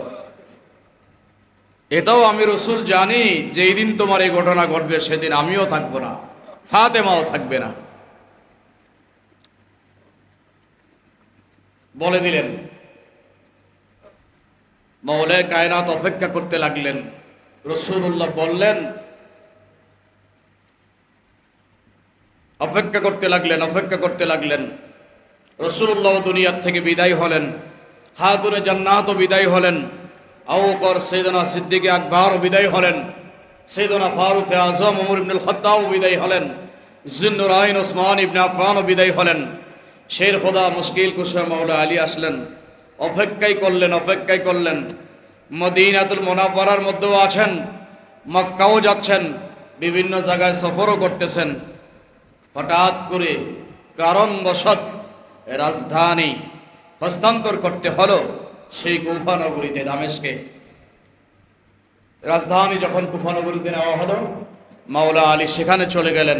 এটাও আমি রসুল জানি যে এই দিন তোমার এই ঘটনা ঘটবে, সেদিন আমিও থাকবো না, ফাতেমাও থাকবে না। বলে দিলেন। মাওলায়ে কায়নাত অপেক্ষা করতে লাগলেন। রাসূলুল্লাহ বললেন, অপেক্ষা করতে লাগলেন, অপেক্ষা করতে লাগলেন। রাসূলুল্লাহ দুনিয়ার থেকে বিদায় হলেন, খাতুনে জান্নাতও বিদায় হলেন, আবু বকর সাইয়েদনা সিদ্দিক আকবরও বিদায় হলেন, সাইয়েদনা ফারুক আযম ওমর ইবনে খাত্তাবও বিদায় হলেন, যুন্নুরাইন ওসমান ইবনে আফফানও বিদায় হলেন। শের খোদা মুশকিল কুশা মাওলা আলী আসলেন, অপেক্ষাই করলেন, অপেক্ষাই করলেন। মদিনাতুল মুনাওয়ারার মধ্যেও আছেন, মক্কাও যাচ্ছেন, বিভিন্ন জায়গায় সফরও করতেছেন। হঠাৎ করে কারণবশত রাজধানী হস্তান্তর করতে হলো সেই কুফা নগরীতে, দামেস্কে। রাজধানী যখন কুফা নগরীতে নেওয়া হলো, মাওলা আলী সেখানে চলে গেলেন।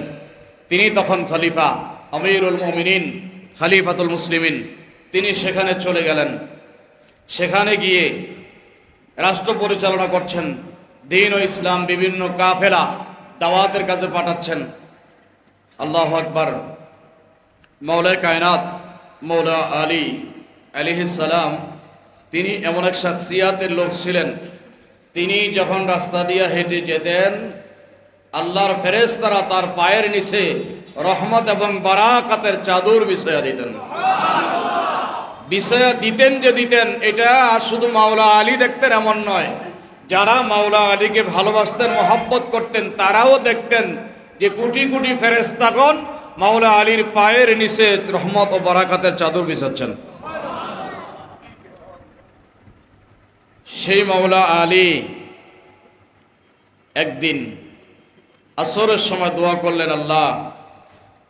তিনি তখন খলিফা, আমিরুল মুমিনিন, খলিফাতুল মুসলিমিন, তিনি সেখানে চলে গেলেন। সেখানে গিয়ে রাষ্ট্র পরিচালনা করছেন, দ্বীন ও ইসলাম বিভিন্ন কাফেলা দাওয়াতের কাছে পাঠাচ্ছেন। আল্লাহু আকবার। মাওলায়ে কায়নাত মাওলা আলী আলাইহিস সালাম তিনি এমন এক শাখসিয়াতের লোক ছিলেন, তিনি যখন রাস্তা দিয়ে হেঁটে যেতেন আল্লাহর ফেরেশতারা তার পায়ের নিচে রহমত এবং বারাকাতের চাদর বিছায়া দিতেন। বিছায়া দিতেন যে দিতেন, এটা শুধু মাওলা আলী দেখতেন এমন নয়, যারা মাওলা আলীকে ভালোবাসতেন, মহব্বত করতেন, তারাও দেখতেন যে কোটি কোটি ফেরেশতাগণ মাওলা আলীর পায়ের নিচে রহমত ও বারাকাতের চাদর বিছাচ্ছেন। সেই মাওলা আলী একদিন আসরের সময় দোয়া করলেন, আল্লাহ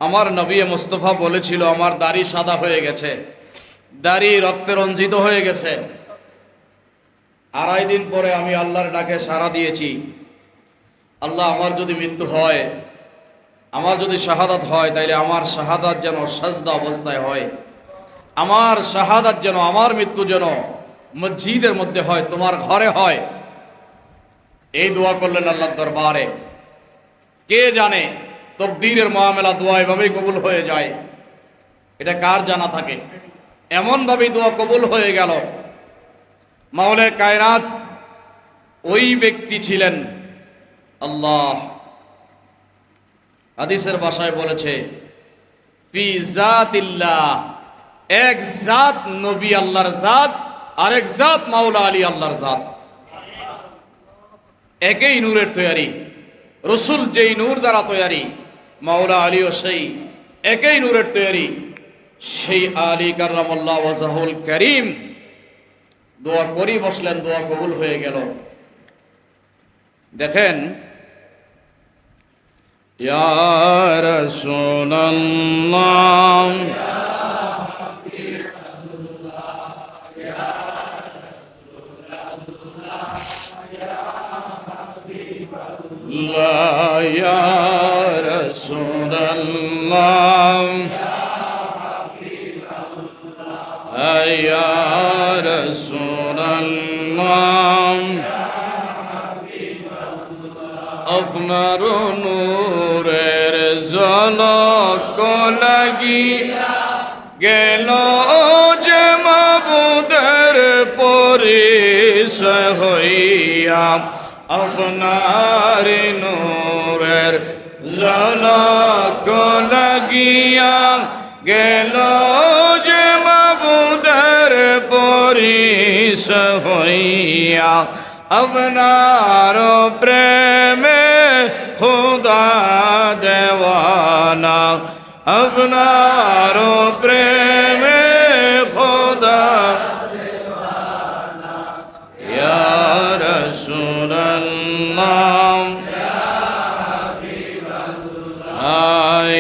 আমার নবী মুস্তাফা বলেছিল আমার দাড়ি সাদা হয়ে গেছে, দাড়ি রক্তে রঞ্জিত হয়ে গেছে। 2.5 দিন পরে আমি আল্লাহর ডাকে সাড়া দিয়েছি। আল্লাহ আমার যদি মৃত্যু হয়, আমার যদি শাহাদাত হয়, তাইলে আমার শাহাদাত যেন সাজদা অবস্থায় হয়, আমার শাহাদাত যেন, আমার মৃত্যু যেন মসজিদের মধ্যে হয়, তোমার ঘরে হয়। এই দোয়া করলেন আল্লাহর দরবারে। কে জানে তকদীরের মামলা দোয়া এভাবেই কবুল হয়ে যায়, এটা কার জানা থাকে? এমনভাবেই দোয়া কবুল হয়ে গেল। মাওলায়ে কায়নাত ওই ব্যক্তি ছিলেন আল্লাহ। হাদিসের ভাষায় বলেছে ফি জাতিল্লাহ, এক জাত নবী আল্লাহর জাত, আরেক জাত মাওলা আলী আল্লাহর জাত। একই নূরের তৈরি, রসুল যেই নূর দ্বারা তৈরি, মাওলা আলীও সেই একই নূরের তৈরি। সেই আলী কাররামাল্লাহ ওয়াজহুল কারীম দোয়া করি বসলেন, দোয়া কবুল হয়ে গেল। দেখেন, ইয়া রাসূলুল্লাহ ইয়া রাসূলুল্লাহ ইয়া রাসূলুল্লাহ, আপনার নূরের ঝলক লাগি গেল যে মাবুদের পরিচয় হইয়া, আপনার নূরের ঝলক লাগিয়া গেল যে মাবুদের পরিচয় হইয়া, আপনার প্রেমে খুদা দেওয়ানা, আপনার প্রেমে খুদা দেওয়ানা। ইয়া রাসূলুল্লাহ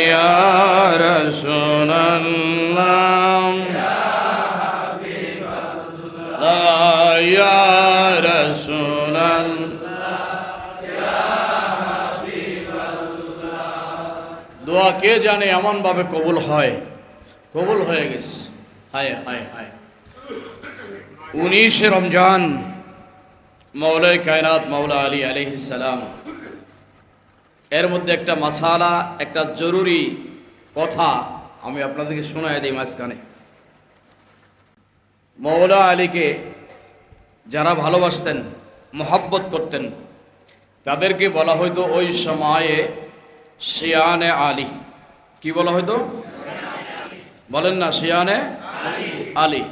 ইয়া রাসূলুল্লাহ ইয়া দোয়া কে জানে এমন ভাবে কবুল হয়, কবুল হয়ে গেছে। হায় হায় হায়, 19 রমজান মাওলায়ে কায়নাত মাওলা আলী আলাইহিস সালাম, এর মধ্যে একটা মাসালা, একটা জরুরি কথা আমি আপনাদেরকে শোনায় দিই মাঝখানে। মাওলা আলীকে যারা ভালোবাসতেন, মহব্বত করতেন, তাদেরকে বলা হয়তো ওই সময়ে শিয়ানে আলী। কি বলা হয়তো? বলেন না, শিয়ানে আলী।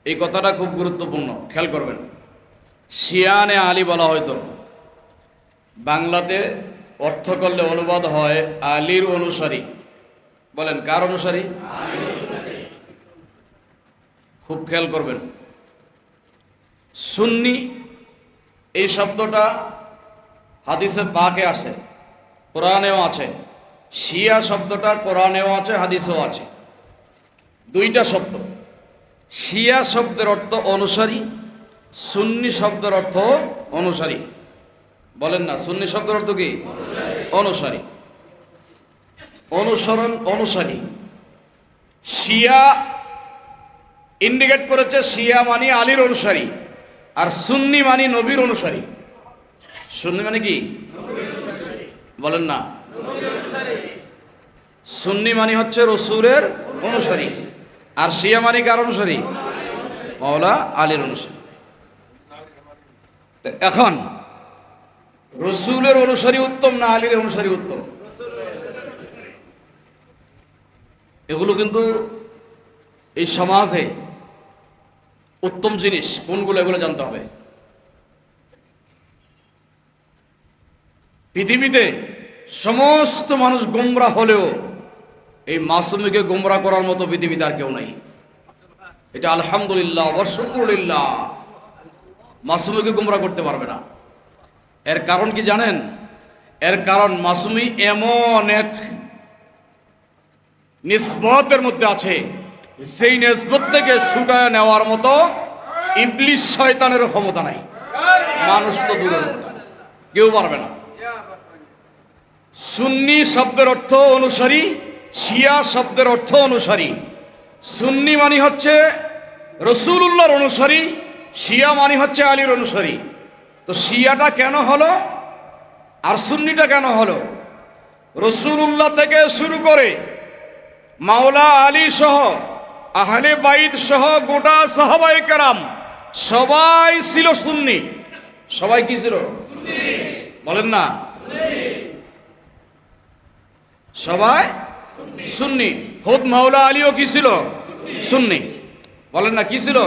এই কথাটা খুব গুরুত্বপূর্ণ, খেয়াল করবেন। শিয়ানে আলী বলা হয়তো, বাংলাতে অর্থ করলে অনুবাদ হয় আলীর অনুসারী। বলেন, কার অনুসারী? খুব খেয়াল করবেন। সুন্নি এই শব্দটা হাদিসে পাকে আসে, কোরআনেও আছে। শিয়া শব্দটা কোরআনেও আছে, হাদিসেও আছে, দুইটা শব্দ। শিয়া শব্দের অর্থ অনুসারী, সুন্নি শব্দের অর্থ অনুসারী। বলেন না, সুন্নি শব্দের অর্থ কি? অনুসারী, অনুসরণ, অনুসারী। শিয়া ইন্ডিকেট করেছে শিয়া মানে আলীর অনুসারী, আর সুন্নি মানে নবীর অনুসারী। সুন্নি মানে কি? বলেন না, সুন্নি মানে হচ্ছে রসুলের অনুসারী, আর শিয়া মানে কার অনুসারী? মাওলা আলীর অনুসারী। এখন রসুলের অনুসারী উত্তম না আলীর অনুসারী উত্তম? এগুলো কিন্তু এই সমাজে উত্তম জিনিস কোনগুলো, এগুলো জানতে হবে। পৃথিবীতে সমস্ত মানুষ গোমরা হলেও এই মাসুমীকে গোমরা করার মতো পৃথিবীতে আর কেউ নাই। এটা আলহামদুলিল্লাহ ওয়া শুকরুলিল্লাহ, মাসুমীকে গোমরা করতে পারবে না। এর কারণ কি জানেন? এর কারণ মাসুমী এমন এক নিসবতের মধ্যে আছে, সেই নিসবত থেকে ছুটায় নেওয়ার মতো ইবলিস শয়তানের ক্ষমতা নাই। মানুষ তো দূরের কথা, কেউ পারবে না। সুন্নি শব্দের অর্থ অনুসারী, শিয়া শব্দের অর্থ অনুসারী। সুন্নি মানে হচ্ছে রসুলুল্লাহর অনুসারী, শিয়া মানে হচ্ছে আলীর অনুসারী। তো শিয়াটা কেন হলো আর সুন্নিটা কেন হলো? রাসূলুল্লাহ থেকে শুরু করে মাওলা আলী সহ আহলে বাইত সহ গোটা সাহাবায়ে কেরাম সবাই ছিল সুন্নি। সবাই কি ছিল? বলেন না, সবাই সুন্নি। খোদ মাওলা আলীও কি ছিল? সুন্নি। বলেন না, কি ছিল?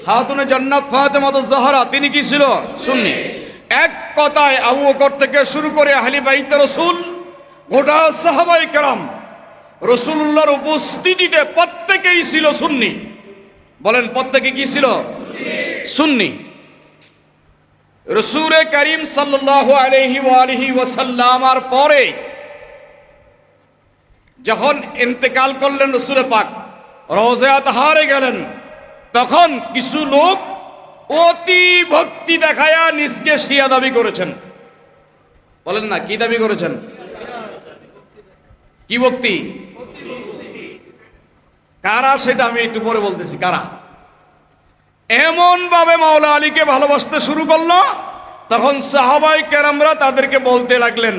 খাতুনে জান্নাত ফাতেমাতুজ জাহরা তিনি কি ছিল? সুন্নি। এক কথায় আবু বকর থেকে শুরু করে আহলে বাইত রাসূল গোটা সাহাবায়ে কেরাম রাসূলুল্লাহর উপস্থিতিতে প্রত্যেকেই ছিল সুন্নি। বলেন, প্রত্যেকে কি ছিল? সুন্নি। রাসূল করিম সাল্লাল্লাহু আলাইহি ওয়া আলিহি ওয়াসাল্লামের পরে যখন ইন্তেকাল করলেন রাসূল পাক, রওজা তাহারে গেলেন, তখন কিছু লোক অতি ভক্তি দেখায়া নিজকে শিয়া দাবি করেছেন। বলেন না, কি দাবি করেছেন? কি ভক্তি? কারা সেটা আমি একটু পরে বলতেছি। কারা এমন ভাবে মাওলা আলীকে ভালোবাসতে শুরু করলো, তখন সাহাবায়ে কেরামরা তাদেরকে বলতে লাগলেন,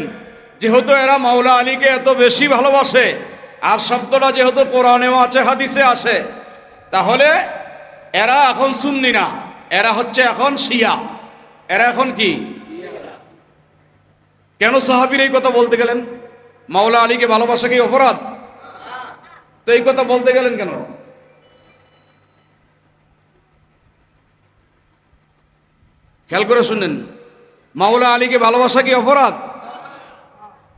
যেহেতু এরা মাওলা আলীকে এত বেশি ভালোবাসে, আর শব্দটা যেহেতু কোরআনেও আছে হাদিসে আসে, তাহলে এরা এখন সুন্নি না, এরা হচ্ছে এখন শিয়া। এরা এখন কি? কেন সাহাবীর এই কথা বলতে গেলেন? মাওলা আলীকে ভালোবাসা কি অপরাধ? তো এই কথা বলতে গেলেন কেন? খেয়াল করে শুনেন, মাওলা আলীকে ভালোবাসা কি অপরাধ?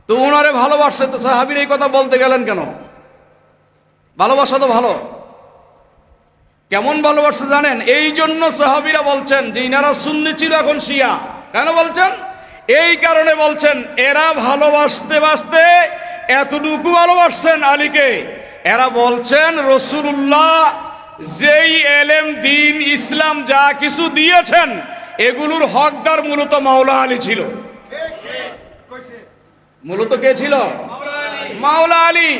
তো ওনারে ভালোবাসছে, তো সাহাবীর এই কথা বলতে গেলেন কেন? ভালোবাসা তো ভালো। কেমন ভালোবাসছে জানেন? এই জন্য সাহাবীরা বলছেন যে ইনারা সুন্নি ছিল, এখন শিয়া। কেন বলছেন? এই কারণে বলছেন, এরা ভালোবাসতে বাসতে এতটুকু ভালোবাসছেন আলীকে, এরা বলছেন রাসূলুল্লাহ যেই এলেম দ্বীন ইসলাম যা কিছু দিয়েছেন এগুলোর হকদার মূলত মাওলা আলী ছিল। মূলত কে ছিল? মাওলা আলী।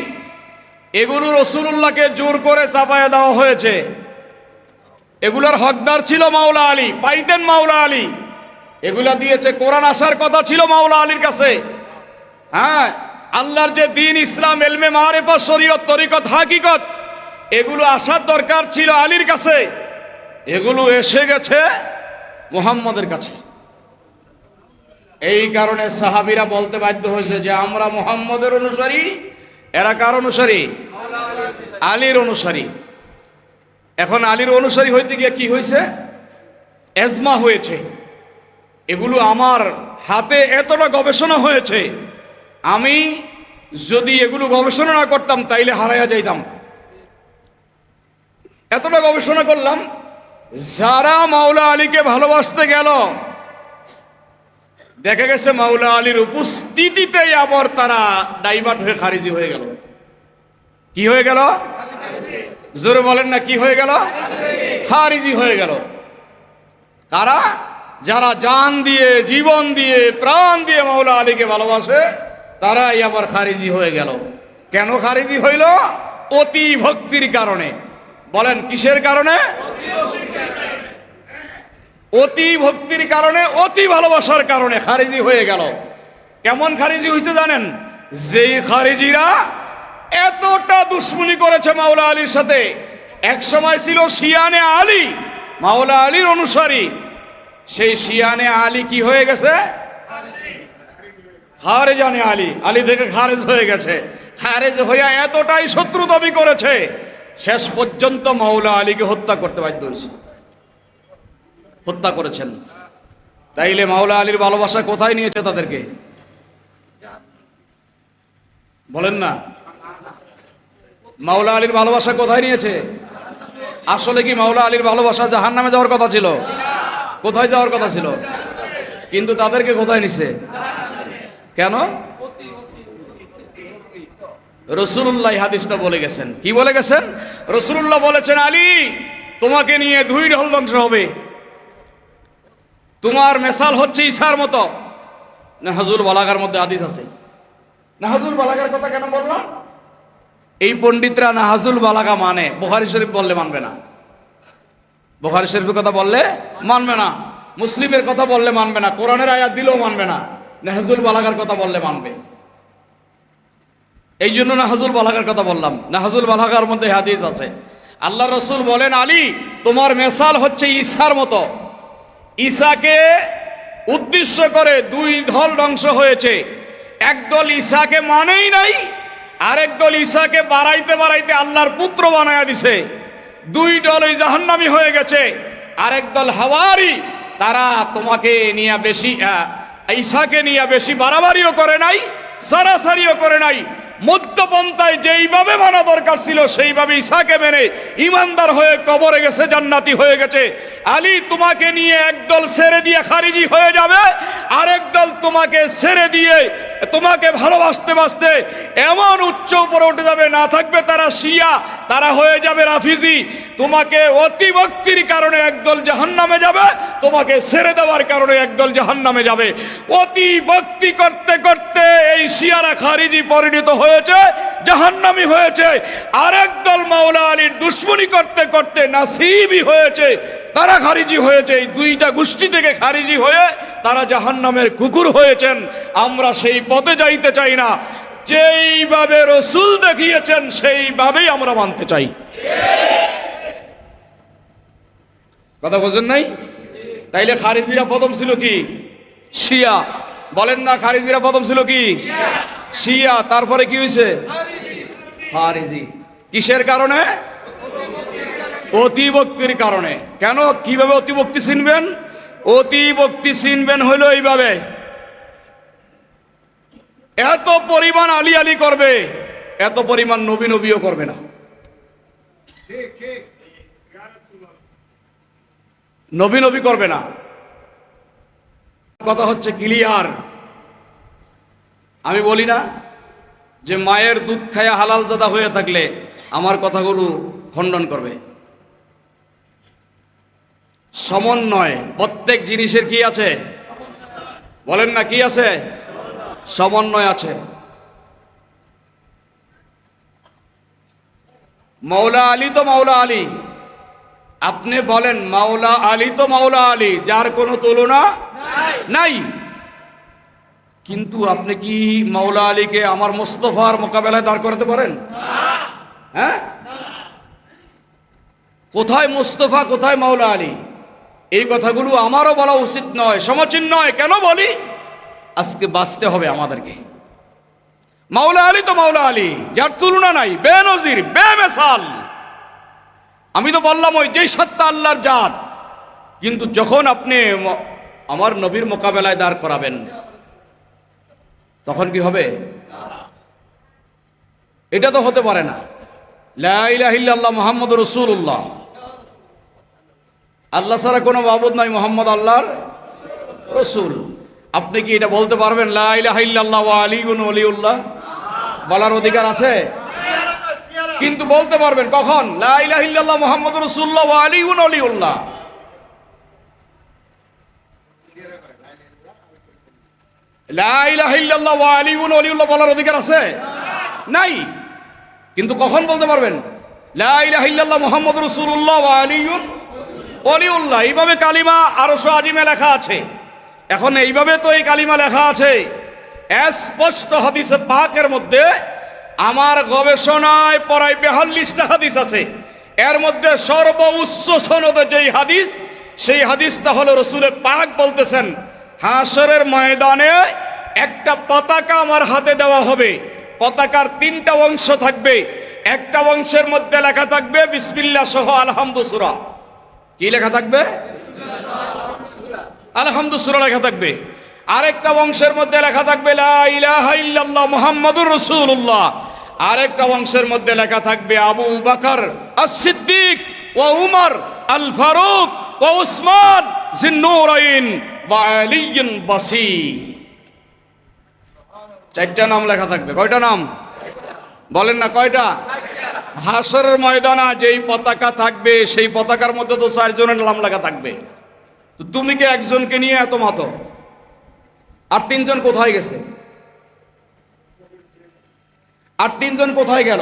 এগুলো রাসূলুল্লাহকে জোর করে চাপায়া দেওয়া হয়েছে, এগুলোর হকদার ছিল মাওলা আলী, পাইতেন মাওলা আলী। এগুলা দিয়েছে, কোরআন আসার কথা ছিল মাওলা আলীর কাছে। হ্যাঁ, আল্লাহর যে দ্বীন ইসলাম, ইলমে মারিফত, শরীয়ত, তরিকত, হাকিকত, এগুলো আসার দরকার ছিল আলীর কাছে। এগুলো এসে গেছে মুহাম্মদের কাছে। এই কারণে সাহাবীরা বলতে বাধ্য হয়েছে যে আমরা মুহাম্মদের অনুসারী। এরা কার অনুসারী? আলীর অনুসারী। এখন আলীর অনুসারী হইতে গিয়ে কি হয়েছে? এজমা হয়েছে। এগুলো আমার হাতে এতটা গবেষণা হয়েছে, আমি যদি এগুলো গবেষণা না করতাম তাইলে হারাইয়া যাইতাম। এতটা গবেষণা করলাম, যারা মাওলা আলীকে ভালোবাসতে গেল, দেখা গেছে মাওলা আলীর উপস্থিতিতেই আবার তারা ডাইভার্ট হয়ে খারিজি হয়ে গেল। কি হয়ে গেল? জোরে বলেন না, কি হয়ে গেল? খারিজি হয়ে গেল। কারা? যারা জান দিয়ে, জীবন দিয়ে, প্রাণ দিয়ে মাওলা আলীকে ভালোবাসে, তারাই আবার খারিজি হয়ে গেল। কেন খারিজি হইল? অতি ভক্তির কারণে। বলেন, কিসের কারণে? অতি ভক্তির কারণে, অতি ভালোবাসার কারণে খারিজি হয়ে গেল। কেমন খারিজি হয়েছে জানেন? যেই খারিজিরা এতটা দুশ্মনী করেছে মাওলা আলীর সাথে, এক সময় ছিল শিয়ানে আলী, মাওলা আলীর অনুসারী, সেই শিয়ানে আলী কি হয়ে গেছে? খারেজানে আলী। আলী থেকে খারেজ হয়ে গেছে। খারেজ হইয়া এতটাই শত্রু দাবি করেছে, শেষ পর্যন্ত মাওলা আলীকে হত্যা করতে বাধ্য হয়েছে। হত্যা করেছেন। তাইলে মাওলা আলীর ভালোবাসা কোথায় নিয়েছে তাদেরকে? বলেন না, মাওলা আলীর ভালোবাসা কোথায় নিয়েছে? আসলে কি মাওলা আলীর ভালোবাসা জাহান্নামে যাওয়ার কথা ছিল? কোথায় যাওয়ার কথা ছিল? কিন্তু তাদেরকে কোথায় নিছে? কেন? রাসূলুল্লাহ হাদিসটা বলে গেছেন। কি বলে গেছেন? রাসূলুল্লাহ বলেছেন, আলী তোমাকে নিয়ে 2 ঢল ধ্বংস হবে। তোমার মেসাল হচ্ছে ঈসার মতো। নাহজুল বালাগার মধ্যে হাদিস আছে। নাহজুল বালাগার কথা কেন বললাম? এই পণ্ডিতরা নাহজুল বালাগা মানে, বুখারী শরীফ বললে মানবে না, বুখারী শরীফের কথা বললে মানবে না, মুসলিমের কথা বললে মানবে না, কোরআনের আয়াত দিলেও মানবে না, নাহজুল বালাগার কথা বললে মানবে। এই জন্য নাহাজুল বালাগার কথা বললাম। নাহাজুল বালাগার মধ্যে হাদিস আছে, আল্লাহ রসুল বলেন, আলী তোমার মেসাল হচ্ছে ঈসার মতো। ঈসাকে উদ্দেশ্য করে দুই দল ধ্বংস হয়েছে। একদল ঈসাকে মানেই নাই, আরেক দল ঈসাকে বাড়াইতে বাড়াইতে আল্লাহর পুত্র বানায়া দিছে। দুই দল ওই জাহান্নামী হয়ে গেছে। আরেক দল হাওয়ারি, তারা তোমাকে নিয়ে বেশি ঈসাকে নিয়ে বেশি বাড়াবাড়িও করে নাই, সারাসারিও করে নাই। মধ্যপন্থায় যেইভাবে মানা দরকার ছিল সেইভাবে ঈসাকে মেনে ইমানদার হয়ে কবরে গেছে, জান্নাতি হয়ে গেছে। আলী তোমাকে নিয়ে একদল ছেড়ে দিয়ে খারিজি হয়ে যাবে, আরেক দল তোমাকে ছেড়ে দিয়ে তোমাকে ভালোবাসতে বাসতে এমন উচ্চ উপরে উঠে যাবে, না থাকবে তারা শিয়া, তারা হয়ে যাবে রাফিজি। তোমাকে অতি ভক্তির কারণে একদল জাহান্নামে যাবে, তোমাকে ছেড়ে দেওয়ার কারণে একদল জাহান্নামে যাবে। অতি ভক্তি করতে করতে এই শিয়ারা খারিজি পরিণত হয়েছে, জাহান্নামী হয়েছে। আরেক দল মাওলা আলীর দুশ্মনী করতে করতে নাসিবি হয়েছে, তারা খারিজি হয়েছে। এই দুইটা গোষ্ঠী থেকে খারিজি হয়ে তারা জাহান্নামের কুকুর হয়েছেন। আমরা সেই পথে যাইতে চাই না, যেইভাবে রসুল দেখিয়েছেন সেইভাবেই আমরা মানতে চাই। কথা বোঝেন নাই? তাইলে খারিজিরা প্রথম ছিল কি? শিয়া। বলেন না, খারিজিরা প্রথম ছিল কি? শিয়া। তারপরে কি হয়েছে? খারিজি। কিসের কারণে? অতিভক্তির কারণে। কেন, কিভাবে অতিভক্তি চিনবেন? অতিভক্তি চিনবেন হইল এইভাবে, এত পরিমাণ আলী আলী করবে, এত পরিমাণ নবী নবীও করবে না। নবী নবী করবে না। কথা হচ্ছে ক্লিয়ার। আমি বলি না যে মায়ের দুধ খায়া হালাল জাদা হয়ে থাকলে আমার কথাগুলো খণ্ডন করবে। সমন্বয় প্রত্যেক জিনিসের কি আছে? বলেন না, কি আছে? সমন্বয় আছে। মাওলা আলী তো মাওলা আলী। আপনি বলেন মাওলা আলী তো মাওলা আলী, যার কোনো তুলনা নাই। কিন্তু আপনি কি মাওলা আলীকে আমার মোস্তফার মোকাবেলায় দাঁড় করাতে পারেন? হ্যাঁ? কোথায় মোস্তফা, কোথায় মাওলা আলী? এই কথাগুলো আমারও বলা উচিত নয়, সমীচীন নয়। কেন বলি? আজকে বাঁচতে হবে আমাদেরকে। মাওলা আলী তো মাওলা আলী, যার তুলনা নাই, বেনজির, বেমেসাল। আমি তো বললাম ওই যেই সত্তা আল্লাহর জাত। কিন্তু যখন আপনি আমার নবীর মোকাবেলায় দাঁড় করাবেন, তখন কি হবে? এটা তো হতে পারে না। লা ইলাহা ইল্লাল্লাহ মুহাম্মাদুর রাসূলুল্লাহ, আল্লাহ ছাড়া কোনো মাবুদ নাই, মুহাম্মদ আল্লাহর রাসূল। আপনি কি এটা বলতে পারবেন লা ইলাহা ইল্লাল্লাহ ওয়া আলিয়ুন ওয়ালিউল্লাহ? বলার অধিকার আছে? কিন্তু বলতে পারবেন কখন? লা ইলাহা ইল্লাল্লাহ মুহাম্মাদুর রাসূলুল্লাহ ওয়া আলিয়ুন ওয়ালিউল্লাহ। লা ইলাহা ইল্লাল্লাহ ওয়া আলিয়ুন ওয়ালিউল্লাহ বলার অধিকার আছে? নাই। কিন্তু কখন বলতে পারবেন? লা ইলাহা ইল্লাল্লাহ মুহাম্মাদুর রাসূলুল্লাহ ওয়া আলিয়ুন ওয়ালিউল্লাহ। এইভাবে কালিমা আরশ আজিমে লেখা আছে। এখন এইভাবে তো এই কালিমা লেখা আছে স্পষ্ট হাদিসে পাকের মধ্যে। আমার গবেষণায় প্রায় 42টা হাদিস আছে। এর মধ্যে সর্বোচ্চ সনদে যেই হাদিস, সেই হাদিসটা হলো রসুলের পাক বলতেছেন, হাশরের ময়দানে একটা পতাকা আমার হাতে দেওয়া হবে। পতাকার 3টা অংশ থাকবে। একটা অংশের মধ্যে লেখা থাকবে বিসমিল্লাহ সহ আলহামদু সূরা। কি লেখা থাকবে? আলহামদু সূরা লেখা থাকবে। আরেকটা অংশের মধ্যে লেখা থাকবে লা ইলাহা ইল্লাল্লাহ মুহাম্মাদুর রাসূলুল্লাহ। আরেকটা অংশের মধ্যে লেখা থাকবে আবু বকর as-সিদ্দিক ওয়া উমর আল ফারুক ওয়া উসমান জিন্নুরাইন ওয়া আলিয়ুন বাসি। 4টা নাম লেখা থাকবে। কয়টা নাম? বলেন না কয়টা? হাশরের ময়দানে যেই পতাকা থাকবে, সেই পতাকার মধ্যে তো 4 জনের নাম লেখা থাকবে। তো তুমি কি একজনকে নিয়ে এত মাতো? আর 3 জন কোথায় গেছে? আর 3 জন কোথায় গেল?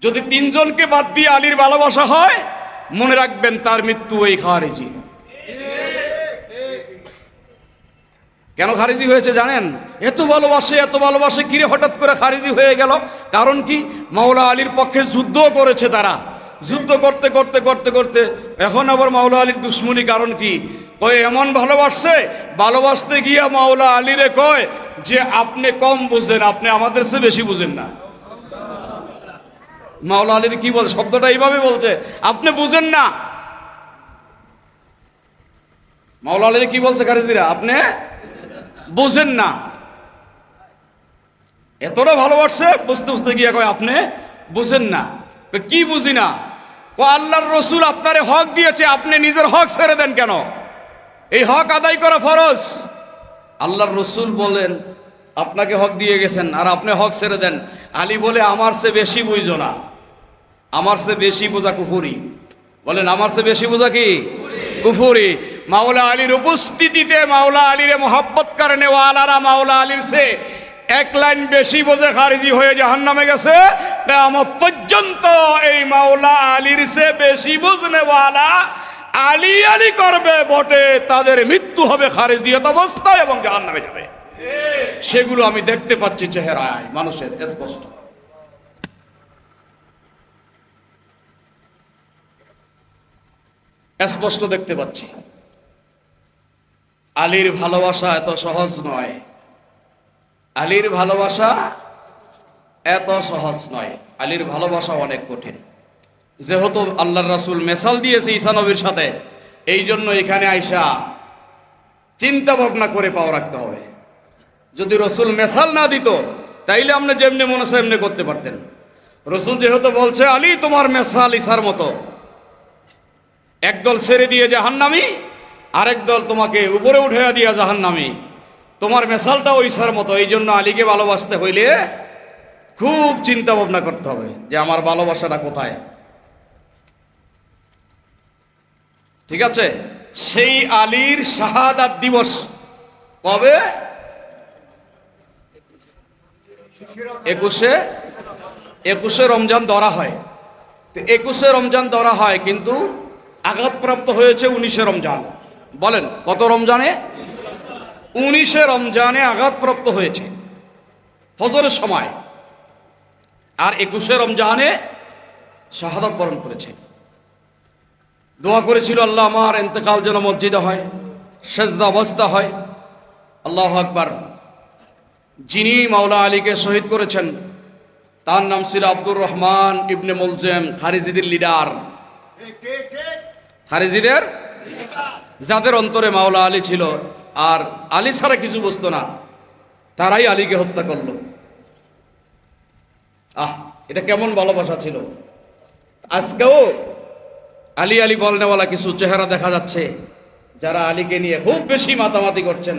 যদি 3 জনকে বাদ দিয়ে আলীর ভালোবাসা হয়, মনে রাখবেন তার মৃত্যু ওই খারিজি। কেন খারিজি হয়েছে জানেন? এত ভালোবাসে কিরে হঠাৎ করে খারিজি হয়ে গেল? কারণ কি? মাওলা আলীর পক্ষে যুদ্ধ করেছে তারা। যুদ্ধ করতে করতে করতে করতে এখন আবার মাওলা আলীর দুশ্মনী। কারণ কি? কয় এমন ভালোবাসতে গিয়া মাওলা আলীরে কয় যে আপনি কম বুঝেন, আপনি আমাদের চেয়ে বেশি বুঝেন না। মাওলা আলীর কি বলছে? শব্দটা এইভাবে বলছে, আপনি বুঝেন না। মাওলা আলীর কি বলছে খারিজিরা? আপনি বুঝেন না। এতটা ভালোবাসছে, বুঝতে বুঝতে গিয়ে কয় আপনি বুঝেন না। কি বুঝি না? আল্লাহর রসুল আপনারে হক দিয়েছে, আপনি নিজের হক ছেড়ে দেন কেন? এই হক আদায় করা ফরজ। আল্লাহর রসুল বলেন আপনাকে হক দিয়ে গেছেন আর আপনি হক ছেড়ে দেন। আলী বলে আমার চেয়ে বেশি বুঝো না, আমার চেয়ে বেশি বোঝা কুফুরি। বলেন আমার চেয়ে বেশি বোঝা কি? কুফুরি। মাওলা আলীর উপস্থিতিতে মাওলা আলীরে মোহাব্বত করে নেওয়ালারা মাওলা আলীর সে এক লাইন বেশি বোঝে, খারিজি হয়ে জাহান্নামে গেছে। কিয়ামত পর্যন্ত এই মাওলা আলীর সে বেশি বুঝনেওয়ালা আলী আলী করবে বটে, তাদের মৃত্যু হবে খারিজিয়ত অবস্থায় এবং জাহান্নামে যাবে। সেগুলো আমি দেখতে পাচ্ছি চেহারায় মানুষের স্পষ্ট। স্পষ্ট দেখতে পাচ্ছি। আলীর ভালোবাসা এত সহজ নয়, আলীর ভালোবাসা এত সহজ নয়, আলীর ভালোবাসা অনেক কঠিন। যেহেতু আল্লাহর রাসূল মেসাল দিয়েছে ঈসা নবীর সাথে, এই জন্য এখানে আইসা চিন্তা ভাবনা করে পাও রাখতে হবে। যদি রসুল মেসাল না দিত তাইলে আপনি যেমনি মনে হয় এমনি করতে পারতেন। রসুল যেহেতু বলছে আলী তোমার মেসাল ঈসার মতো, একদল ছেড়ে দিয়ে জাহান্নামী, আরেক দল তোমাকে উপরে উঠাইয়া দিয়া জাহান্নামী, তোমার মেসালটা ঈসার মতো। এই জন্য আলীকে ভালোবাসতে হইলে খুব চিন্তা ভাবনা করতে হবে যে আমার ভালোবাসাটা কোথায়। ঠিক আছে? সেই আলীর শাহাদাত দিবস কবে? 21শে রমজান ধরা হয়। তো 21শে রমজান ধরা হয়, কিন্তু আঘাতপ্রাপ্ত হয়েছে 19শে রমজান। বলেন কত রমজানে? 19শে রমজানে আঘাতপ্রাপ্ত হয়েছে ফজরের সময়, আর 21শে রমজানে শাহাদাত বরণ করেছে। দোয়া করেছিল আল্লাহ আমার ইন্তেকাল যেন মসজিদে হয়, সেজদা অবস্থা হয়। আল্লাহু আকবার। যিনি মাওলা আলীকে শহীদ করেছেন তার নাম ছিল আব্দুর রহমান ইবনে মুলজেম, খারিজিদের লিডার। খারিজিদের যাদের অন্তরে মাওলা আলী ছিল আর আলী ছাড়া কিছু বুঝতো না, তারাই আলীকে হত্যা করলো। এটা কেমন ভালোবাসা ছিল! আজকেও আলী আলী বলনেওয়ালা কিছু চেহারা দেখা যাচ্ছে যারা আলীকে নিয়ে খুব বেশি মাতামাতি করছেন।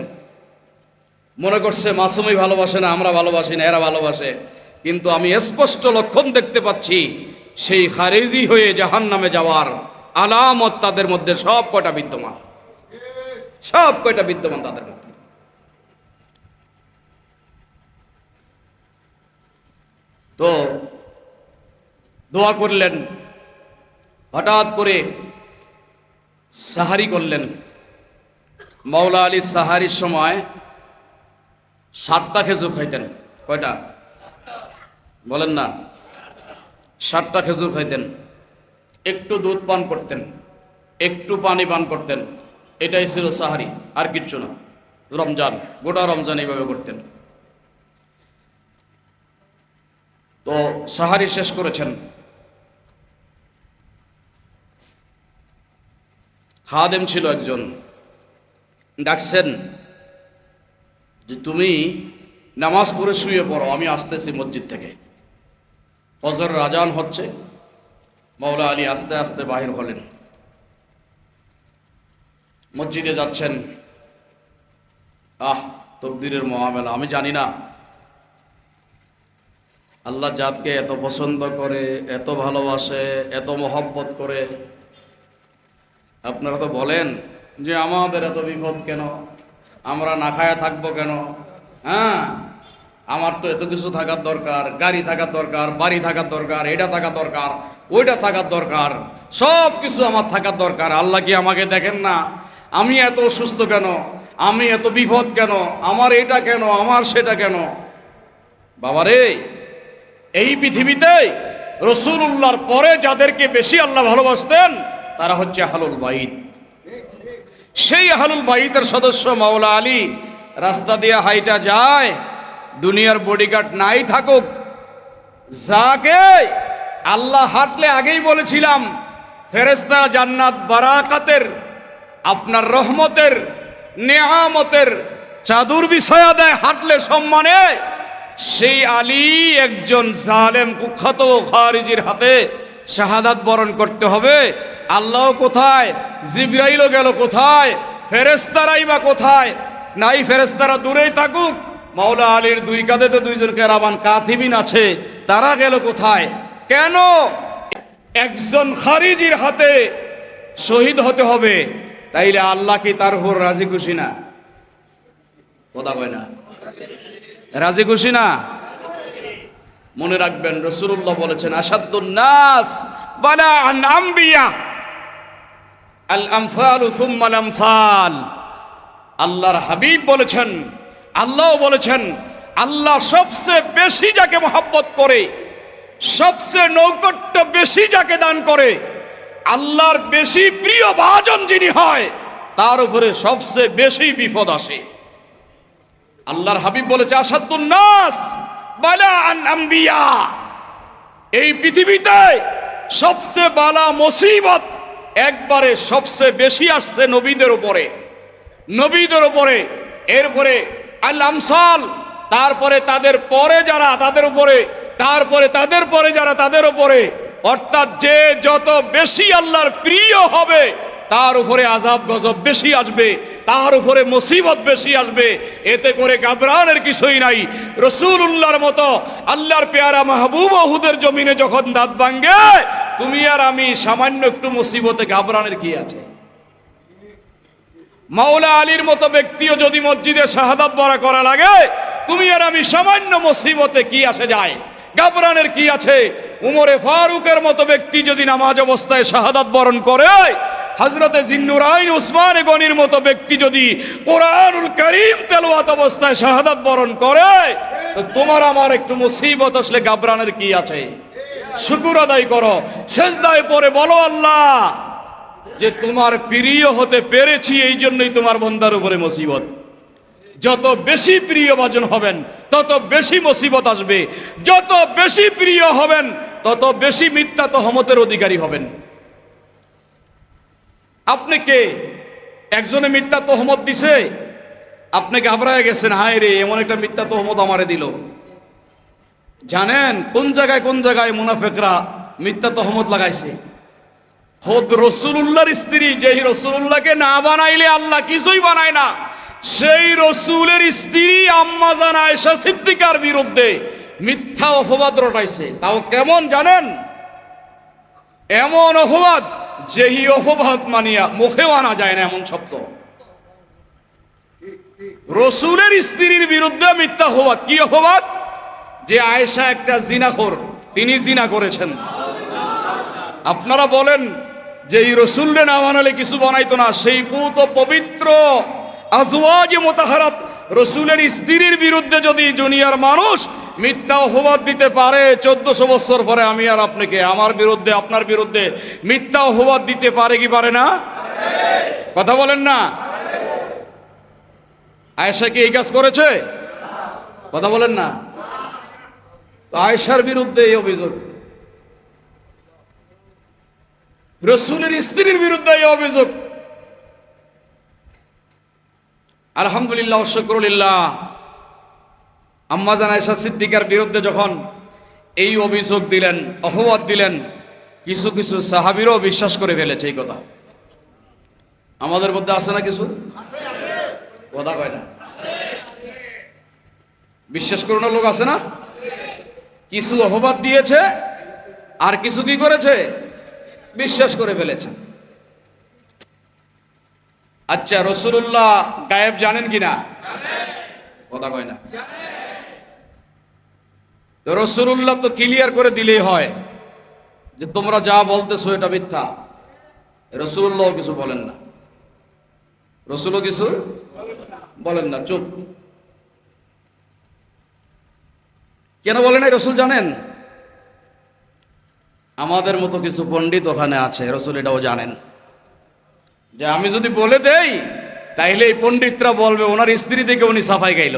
মনে করছে মাসুমই ভালোবাসে না, আমরা ভালোবাসি না, এরা ভালোবাসে। কিন্তু আমি স্পষ্ট লক্ষণ দেখতে পাচ্ছি সেই খারিজি হয়ে জাহান্নামে যাওয়ার আলামত তাদের মধ্যে সব কয়টা বিদ্যমান, সব কয়টা বিদ্যমান তাদের মধ্যে। তো দোয়া করলেন, হঠাৎ করে সাহারি করলেন। মাওলা আলী সাহারির সময় 7টা খেজুর খাইতেন। কয়টা? বলেন না। 7টা খেজুর খাইতেন, একটু দুধ পান করতেন, একটু পানি পান করতেন। এটাই ছিল সাহারি, আর কিচ্ছু না। রমজান, গোটা রমজান এইভাবে করতেন। তো সাহারি শেষ করেছেন, খাদেম ছিল একজন, ডাকছেন যে তুমি নামাজ পড়ে শুয়ে পড়ো, আমি আসতেছি মসজিদ থেকে। ফজরের আজান হচ্ছে। মাওলা আলী আস্তে আস্তে বাহির হলেন, মসজিদে যাচ্ছেন। তকদিরের মহামেলা। আমি জানি না আল্লাহ জাতকে এত পছন্দ করে, এত ভালোবাসে, এত মহব্বত করে। আপনারা তো বলেন যে আমাদের এত বিপদ কেন, আমরা না খায়া থাকবো কেন? আমার তো এত কিছু থাকার দরকার, গাড়ি থাকার দরকার, বাড়ি থাকার দরকার, এটা থাকার দরকার, ওইটা থাকার দরকার, সব কিছু আমার থাকার দরকার। আল্লাহ কি আমাকে দেখেন না? আমি এত অসুস্থ কেন? আমি এত বিপদ কেন, আমার এটা কেন, আমার সেটা কেন। বাবারে, এই পৃথিবীতে রাসূলুল্লাহর পরে যাদেরকে বেশি আল্লাহ ভালোবাসতেন তারা হচ্ছে আহলুল বাইত। সেই আহলুল বাইতের সদস্য মাওলা আলী রাস্তা দিয়ে হাইটা যায়, দুনিয়ার বডিগার্ড নাই থাকুক, যাকে আল্লাহ হাঁটলে আগেই বলেছিলাম ফেরেশতা জান্নাত বারাকাতের, আপনার রহমতের, নেয়ামতের চাদর বিছায়া দেয় হাঁটলে সম্মানে, সেই আলী একজন জালেম কুখ্যাত খারিজির হাতে শাহাদাত বরণ করতে হবে। আল্লাহ কোথায়, জিবরাইলও গেল কোথায়, ফেরেশতারাই বা কোথায়? নাই, ফেরেশতারা দূরেই থাকুক, মাওলা আলীর দুই কাঁধে তো দুইজন কেরামান কাতিবিন আছে, তারা গেল কোথায়? কেন একজন খারিজির হাতে শহীদ হতে হবে? তাইলে আল্লাহ কি তার উপর রাজি খুশি না? কথা কয় না, রাজি খুশি না? মনে রাখবেন, রাসূলুল্লাহ বলেছেন আশাদ্দুন নাস বালাআন আম্বিয়া আল আমসালু সুম্মা আল আমসাল। আল্লাহর হাবিব বলেছেন, আল্লাহ বলেছেন, আল্লাহ সবচেয়ে বেশি যাকে মহব্বত করে, সবচেয়ে নৈকট্য বেশি যাকে দান করে, আল্লাহর বেশি প্রিয় ভাজন যিনি হয়, তার উপরে সবচেয়ে বেশি বিপদ আসে। আল্লাহর হাবিব বলেছে আশাদ্দুন নাস বালাআন আম্বিয়া, এই পৃথিবীতে সবচেয়ে বালা মুসিবত একবারে সবচেয়ে বেশি আসছে নবীদের উপরে, নবীদের উপরে, এরপরে আল আমসাল, তারপরে তাদের পরে যারা তাদের উপরে, তারপরে তাদের পরে যারা তাদের উপরে, অর্থাৎ যে যত বেশি আল্লাহর প্রিয় হবে তার উপরে আযাব গজব বেশি আসবে, তার উপরে মুসিবত বেশি আসবে। এতে করে ঘাবড়ানোর কিছুই নাই। রাসূলুল্লাহর মতো আল্লাহর পেয়ারা মাহবুব উহুদের জমিনে যখন দাঁত ভাঙে, তুমি আর আমি সামান্য একটু মুসিবতে ঘাবড়ানোর কি আছে? মাওলা আলীর মতো ব্যক্তিও যদি মসজিদে শাহাদাত বরা করা লাগে, তুমি আর আমি সামান্য মুসিবতে কি আসে যায়, ঘাবড়ানোর কি আছে? উমরে ফারুকের মতো ব্যক্তি যদি নামাজ অবস্থায় শাহাদাত বরণ করে, হযরতে জিন্নুরাইন উসমান গনির মতো ব্যক্তি যদি কোরআনুল কারীম তেলাওয়াত অবস্থায় শাহাদাত বরণ করে, তো তোমার আমার একটু মুসিবত আসলে ঘাবড়ানোর কি আছে? শুকর আদায় করো, সিজদায় পড়ে বলো আল্লাহ যে তোমার প্রিয় হতে পেরেছি, এই জন্যই তোমার বান্দার উপরে মুসিবত। যত বেশি প্রিয়ভাজন হবেন তত বেশি মুসিবত আসবে, যত বেশি প্রিয় হবেন তত বেশি মিথ্যা তহমতের অধিকারী হবেন। আপনি কে? একজনে মিথ্যা তহমত দিছে, আপনি ঘাবড়ায় গেছেন, হায় রে এমন একটা মিথ্যা তহমত আমারে দিল। জানেন কোন জায়গায় মুনাফিকরা মিথ্যা তহমত লাগাইছে? খোদ রাসূলুল্লাহর স্ত্রী, যেই রাসূলুল্লাহকে না বানাইলে আল্লাহ কিছুই বানায় না, সেই রাসূলের স্ত্রী আম্মা জান আয়েশা সিদ্দিকার বিরুদ্ধে মিথ্যা অপবাদ রটাইছে। তাও কেমন জানেন? এমন অপবাদ যেই অপবাদ মানিয়া মুখেও আনা যায় না এমন শব্দ। রাসূলের স্ত্রীর বিরুদ্ধে মিথ্যা অপবাদ। কি অপবাদ? যে আয়েশা একটা জিনাখোর, তিনি জিনা করেছেন। আপনারা বলেন যে এই রাসূলকে না মানালে কিছু বানাইতো না, সেই পুত পবিত্র আজওয়াজে মুতাহারাত রাসূলের স্ত্রীর বিরুদ্ধে যদি দুনিয়ার মানুষ মিথ্যা অপবাদ দিতে পারে, 1400 বছর পরে আমি আর আপনাকে, আমার বিরুদ্ধে আপনার বিরুদ্ধে মিথ্যা অপবাদ দিতে পারে কি পারে না? কথা বলেন না। আয়েশা কি এই কাজ করেছে? কথা বলেন না। তো আয়েশার বিরুদ্ধে এই অভিযোগ, রাসূলের স্ত্রীর বিরুদ্ধে এই অভিযোগ। আলহামদুলিল্লাহ ওয়া শুকরুলিল্লাহ, আম্মা জান আয়েশা সিদ্দিকার বিরুদ্ধে যখন এই অভিযোগ দিলেন, অপবাদ দিলেন, কিছু কিছু সাহাবীরাও বিশ্বাস করে ফেলেছে এই কথা। আমাদের মধ্যে আছে না কিছু? কথা কয় না, বিশ্বাস করুন লোক আছে না? কিছু অপবাদ দিয়েছে আর কিছু কি করেছে? বিশ্বাস করে ফেলেছে। আচ্ছা, রাসূলুল্লাহ গায়েব জানেন কিনা? কথা কয় না। তো রাসূলুল্লাহ তো ক্লিয়ার করে দিলেই হয় যে তোমরা যা বলতেছো এটা মিথ্যা। রাসূলুল্লাহ কিছু বলেন না, রাসূলও কিছু বলেন না, চুপ। কেন বলে নাই রসুল জানেন? আমাদের মতো কিছু পণ্ডিত ওখানে আছে, রসুল এটাও জানেন যে আমি যদি বলে দেই তাইলে এই পণ্ডিতরা বলবে ওনার স্ত্রী দেখে উনি সাফাই গাইল,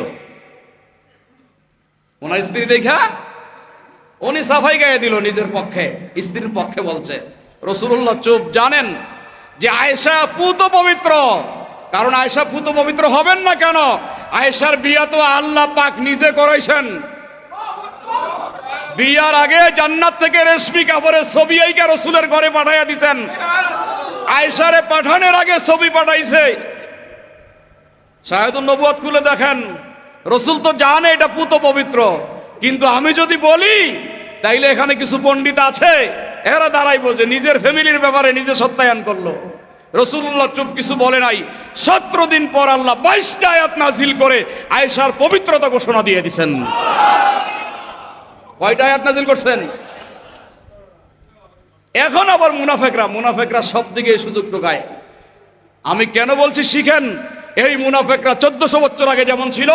ওনার স্ত্রী দেখা উনি সাফাই গায়ে দিল নিজের পক্ষে, স্ত্রীর পক্ষে বলছে। রসুল্লাহ চুপ, জানেন যে আয়েশা পুত পবিত্র। কারণ আয়েশা পুত পবিত্র হবেন না কেন? আয়েশার বিয়া তো আল্লাহ পাক নিজে করাইছেন। বিয়ার আগে জান্নাত থেকে রেশমি কাপড়ের ছবি আইকা রসুলের ঘরে পাঠাইয়া দিছেন। আয়েশারে পাঠানোর আগে ছবি পাঠাইছে। শাহেদুন নবুয়ত খুলে দেখেন, রসুল তো জানে এটা পুত পবিত্র, কিন্তু আমি যদি বলি তাইলে এখানে কিছু পণ্ডিত আছে, এরা দাঁড়াইবো যে নিজের ফ্যামিলির ব্যাপারে নিজে সত্যায়ন করলো। রসুল্লাহ চুপ, কিছু বলে নাই। 17 দিন পর আল্লাহ 22টা আয়াত নাজিল করে আয়েশার পবিত্রতা ঘোষণা দিয়ে দিছেন। কয়টা আয়াত নাজিল করছেন? এখন আবার মুনাফেকরা সব দিকে সুযোগ ঢোকায়। আমি কেন বলছি শিখেন। এই মুনাফেকরা 1400 বছর আগে যেমন ছিল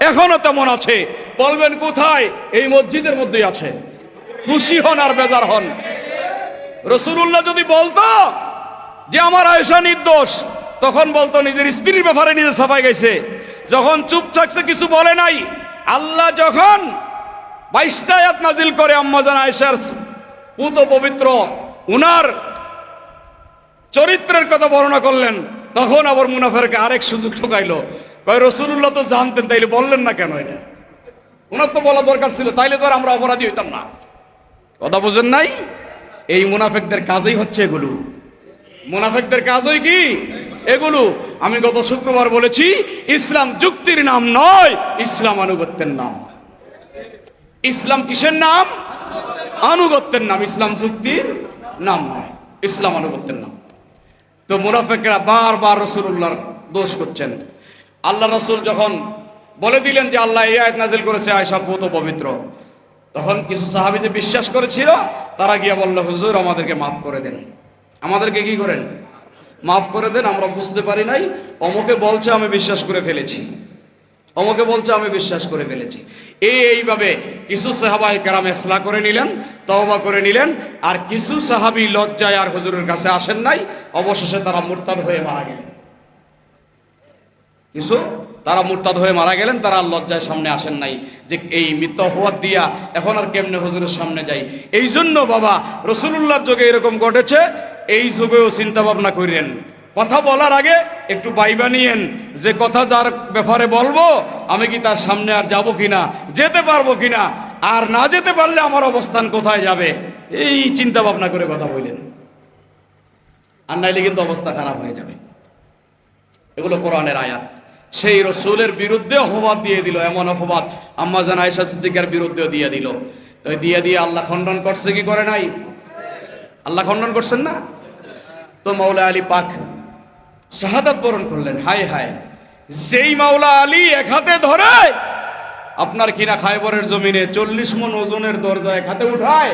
এখনো তেমন আছে। বলবেন কোথায়? এই মসজিদের মধ্যেই আছে। খুশি হন আর বেজার হন। রাসূলুল্লাহ যদি বলতো যে আমার আয়েশা নির্দোষ, তখন বলতো নিজের স্ত্রীর ব্যাপারে নিজে সাফাই গাইছে। যখন চুপ থাকছে, কিছু বলে নাই, আল্লাহ যখন 22টা আয়াত নাজিল করে আম্মাজান আয়েশার পুত পবিত্র উনার চরিত্রের কথা বর্ণনা করলেন, তখন আবার মুনাফেরকে আরেক সুযোগ ঠকাইলো। কয় রাসূলুল্লাহ তো জানতেন, তাইলে বললেন না কেন? এটা ওনার তো বলা দরকার ছিল, তাইলে তো আর আমরা অপরাধী হইতাম না। কথা বুঝেন নাই? এই মুনাফেকদের কাজই হচ্ছে এগুলো। মুনাফেকদের কাজই কি এগুলো? আমি গত শুক্রবার বলেছি, ইসলাম যুক্তির নাম নয়, ইসলাম আনুগত্যের নাম। ইসলাম কিসের নাম? আনুগত্যের নাম। ইসলাম যুক্তির নাম নয়, ইসলাম আনুগত্যের নাম। তো মুনাফিকরা বারবার রাসূলুল্লাহর দোষ করছেন। আল্লাহ রাসূল যখন বলে দিলেন যে আল্লাহ এই আয়াত নাজিল করেছে আয়েশা পুত পবিত্র, তখন কিছু সাহাবী যে বিশ্বাস করেছিল তারা গিয়ে বলল, হুজুর আমাদেরকে মাফ করে দেন। আমাদেরকে কি করেন? মাফ করে দেন, আমরা বুঝতে পারি নাই, অমুকে বলছে আমি বিশ্বাস করে ফেলেছি, অমুকে বলছে আমি বিশ্বাস করে ফেলেছি। এইভাবে কিছু সাহাবায়ে কেরাম ইসলাহ করে নিলেন, তওবা করে নিলেন। আর কিছু সাহাবী লজ্জায় আর হুজুরের কাছে আসেন নাই, অবশেষে তারা মুরতাদ হয়ে মারা গেলেন। তারা মুরতাদ হয়ে মারা গেলেন, তারা আর লজ্জায় সামনে আসেন নাই যে এই মিথ্যা অপবাদ দিয়া এখন আর কেমনে হুজুরের সামনে যাই। এই জন্য বাবা রাসূলুল্লাহর যুগে এরকম ঘটেছে, এই যুগেও চিন্তা ভাবনা করেন। কথা বলার আগে একটু বাইবা নিয়েন যে কথা যার ব্যাপারে বলবো আমি কি তার সামনে আর যাব কিনা, যেতে পারবো কিনা, আর না যেতে পারলে আমার অবস্থান কোথায় যাবে, এই চিন্তা ভাবনা করে কথা বললেন। আর নাইলে কিন্তু অবস্থা খারাপ হয়ে যাবে। এগুলো কোরআনের আয়াত। সেই রাসূলের বিরুদ্ধে অপবাদ দিয়ে দিল, এমন অপবাদ আম্মাজান আয়েশা সিদ্দিকার বিরুদ্ধেও দিয়ে দিল। তো দিয়ে আল্লাহ খণ্ডন করছে কি করে নাই? আল্লাহ খণ্ডন করছেন না? তো মাওলা আলী পাক শাহাদাত বরণ করলেন। হায় হায়, যেই মাওলা আলী এক হাতে ধরে আপনার কিনা খায়বরের জমিনে 40 মণ ওজনের দরজা এক হাতে উঠায়।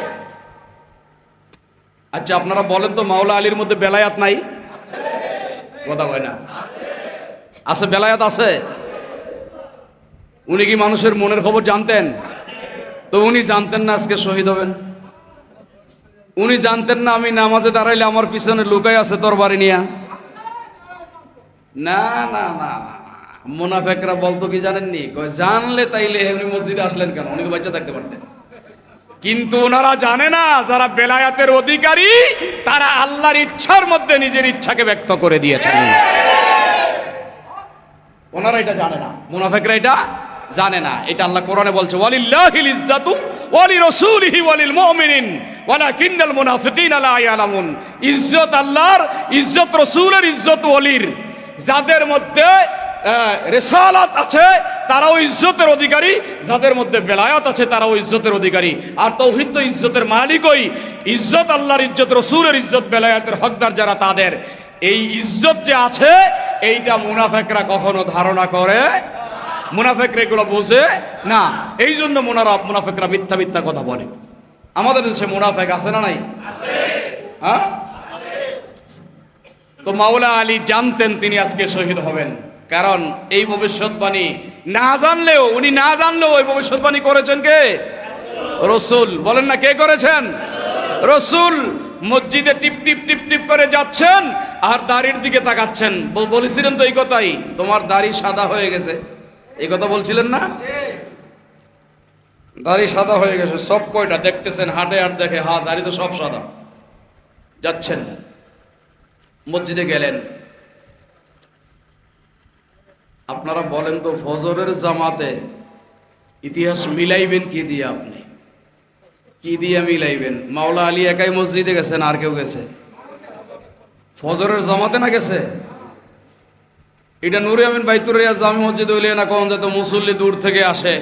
আচ্ছা আপনারা বলেন তো, মাওলা আলীর মধ্যে বেলায়াত নাই? কথা কয় না? আছে, বেলায়াত আছে। উনি কি মানুষের মনের খবর জানতেন? তো উনি জানতেন না আজকে শহীদ হবেন? উনি জানতেন না আমি নামাজে দাঁড়াইলে আমার পিছনে লুকাই আছে তরবারি নিয়া? না না না, মুনাফিকরা বলতো কি জানেননি? কয় জানলে তাইলে উনি মসজিদে আসলেন কেন? উনি বাচ্চা থাকতে পারতেন। কিন্তু ওনারা জানে না, যারা বেলায়াতের অধিকারী তারা আল্লাহর ইচ্ছার মধ্যে নিজের ইচ্ছাকে ব্যক্ত করে দিয়েছেন। ওনারা এটা জানে না, মুনাফিকরা এটা জানে না। এটা আল্লাহ কোরআনে বলছে, ওয়ালিল্লাহিল ইজ্জাতু ওয়ালি রাসূলিহি ওয়ালিল মুমিনিন ওয়ালাকিন্নাল মুনাফিকিনা লা ইয়ালামুন। ইজ্জত আল্লাহর, ইজ্জত রাসূলের, ইজ্জত ওয়ালির। যাদের মধ্যে রিসালাত আছে তারাও ইজ্জতের অধিকারী, যাদের মধ্যে বেলায়াত আছে তারাও ইজ্জতের অধিকারী। আর তাওহীদ তো ইজ্জতের মালিকই। ইজ্জত আল্লাহর, ইজ্জত রাসূলের, ইজ্জত বেলায়াতের হকদার যারা, তাদের এই ইজ্জত যে আছে এইটা মুনাফিকরা কখনো ধারণা করে, মুনাফিকরা এগুলো বোঝে না। এই জন্য মুনাফিকরা মিথ্যা মিথ্যা কথা বলে। আমাদের দেশে মুনাফিক আছে না নাই? হ্যাঁ। তো মাওলা আলী জানতেন তিনি আজকে শহীদ হবেন। কারণ এই ভবিষ্যৎবাণী না জানলেও ওই ভবিষ্যৎবাণী করেছেন কে? রসুল। বলেন না, কে করেছেন? রসুল। মসজিদে টিপ টিপ টিপ টিপ করে যাচ্ছেন আর দাড়ির দিকে তাকাচ্ছেন। বলেছিলেন তো এই কথাই, তোমার দাড়ি সাদা হয়ে গেছে, এই কথা বলছিলেন না? দাড়ি সাদা হয়ে গেছে, সব কয়টা দেখতেছেন, হাটে আর দেখে, হ্যাঁ দাড়ি তো সব সাদা। যাচ্ছেন, মসজিদে গেলেন। আপনারা বলেন তো, ফজরের জামাতে ইতিহাস মিলাইবেন কি দিয়ে? আপনি কি দিয়ে মিলাইবেন? মাওলা আলী একাই মসজিদে গেছেন, আর কেউ গেছে? ফজরের জামাতে না গেছে? এটা নুরে আমিন বাইতুর রিয়াজ জামি মসজিদ হইলে না কোন যত মুসল্লি দূর থেকে আসে,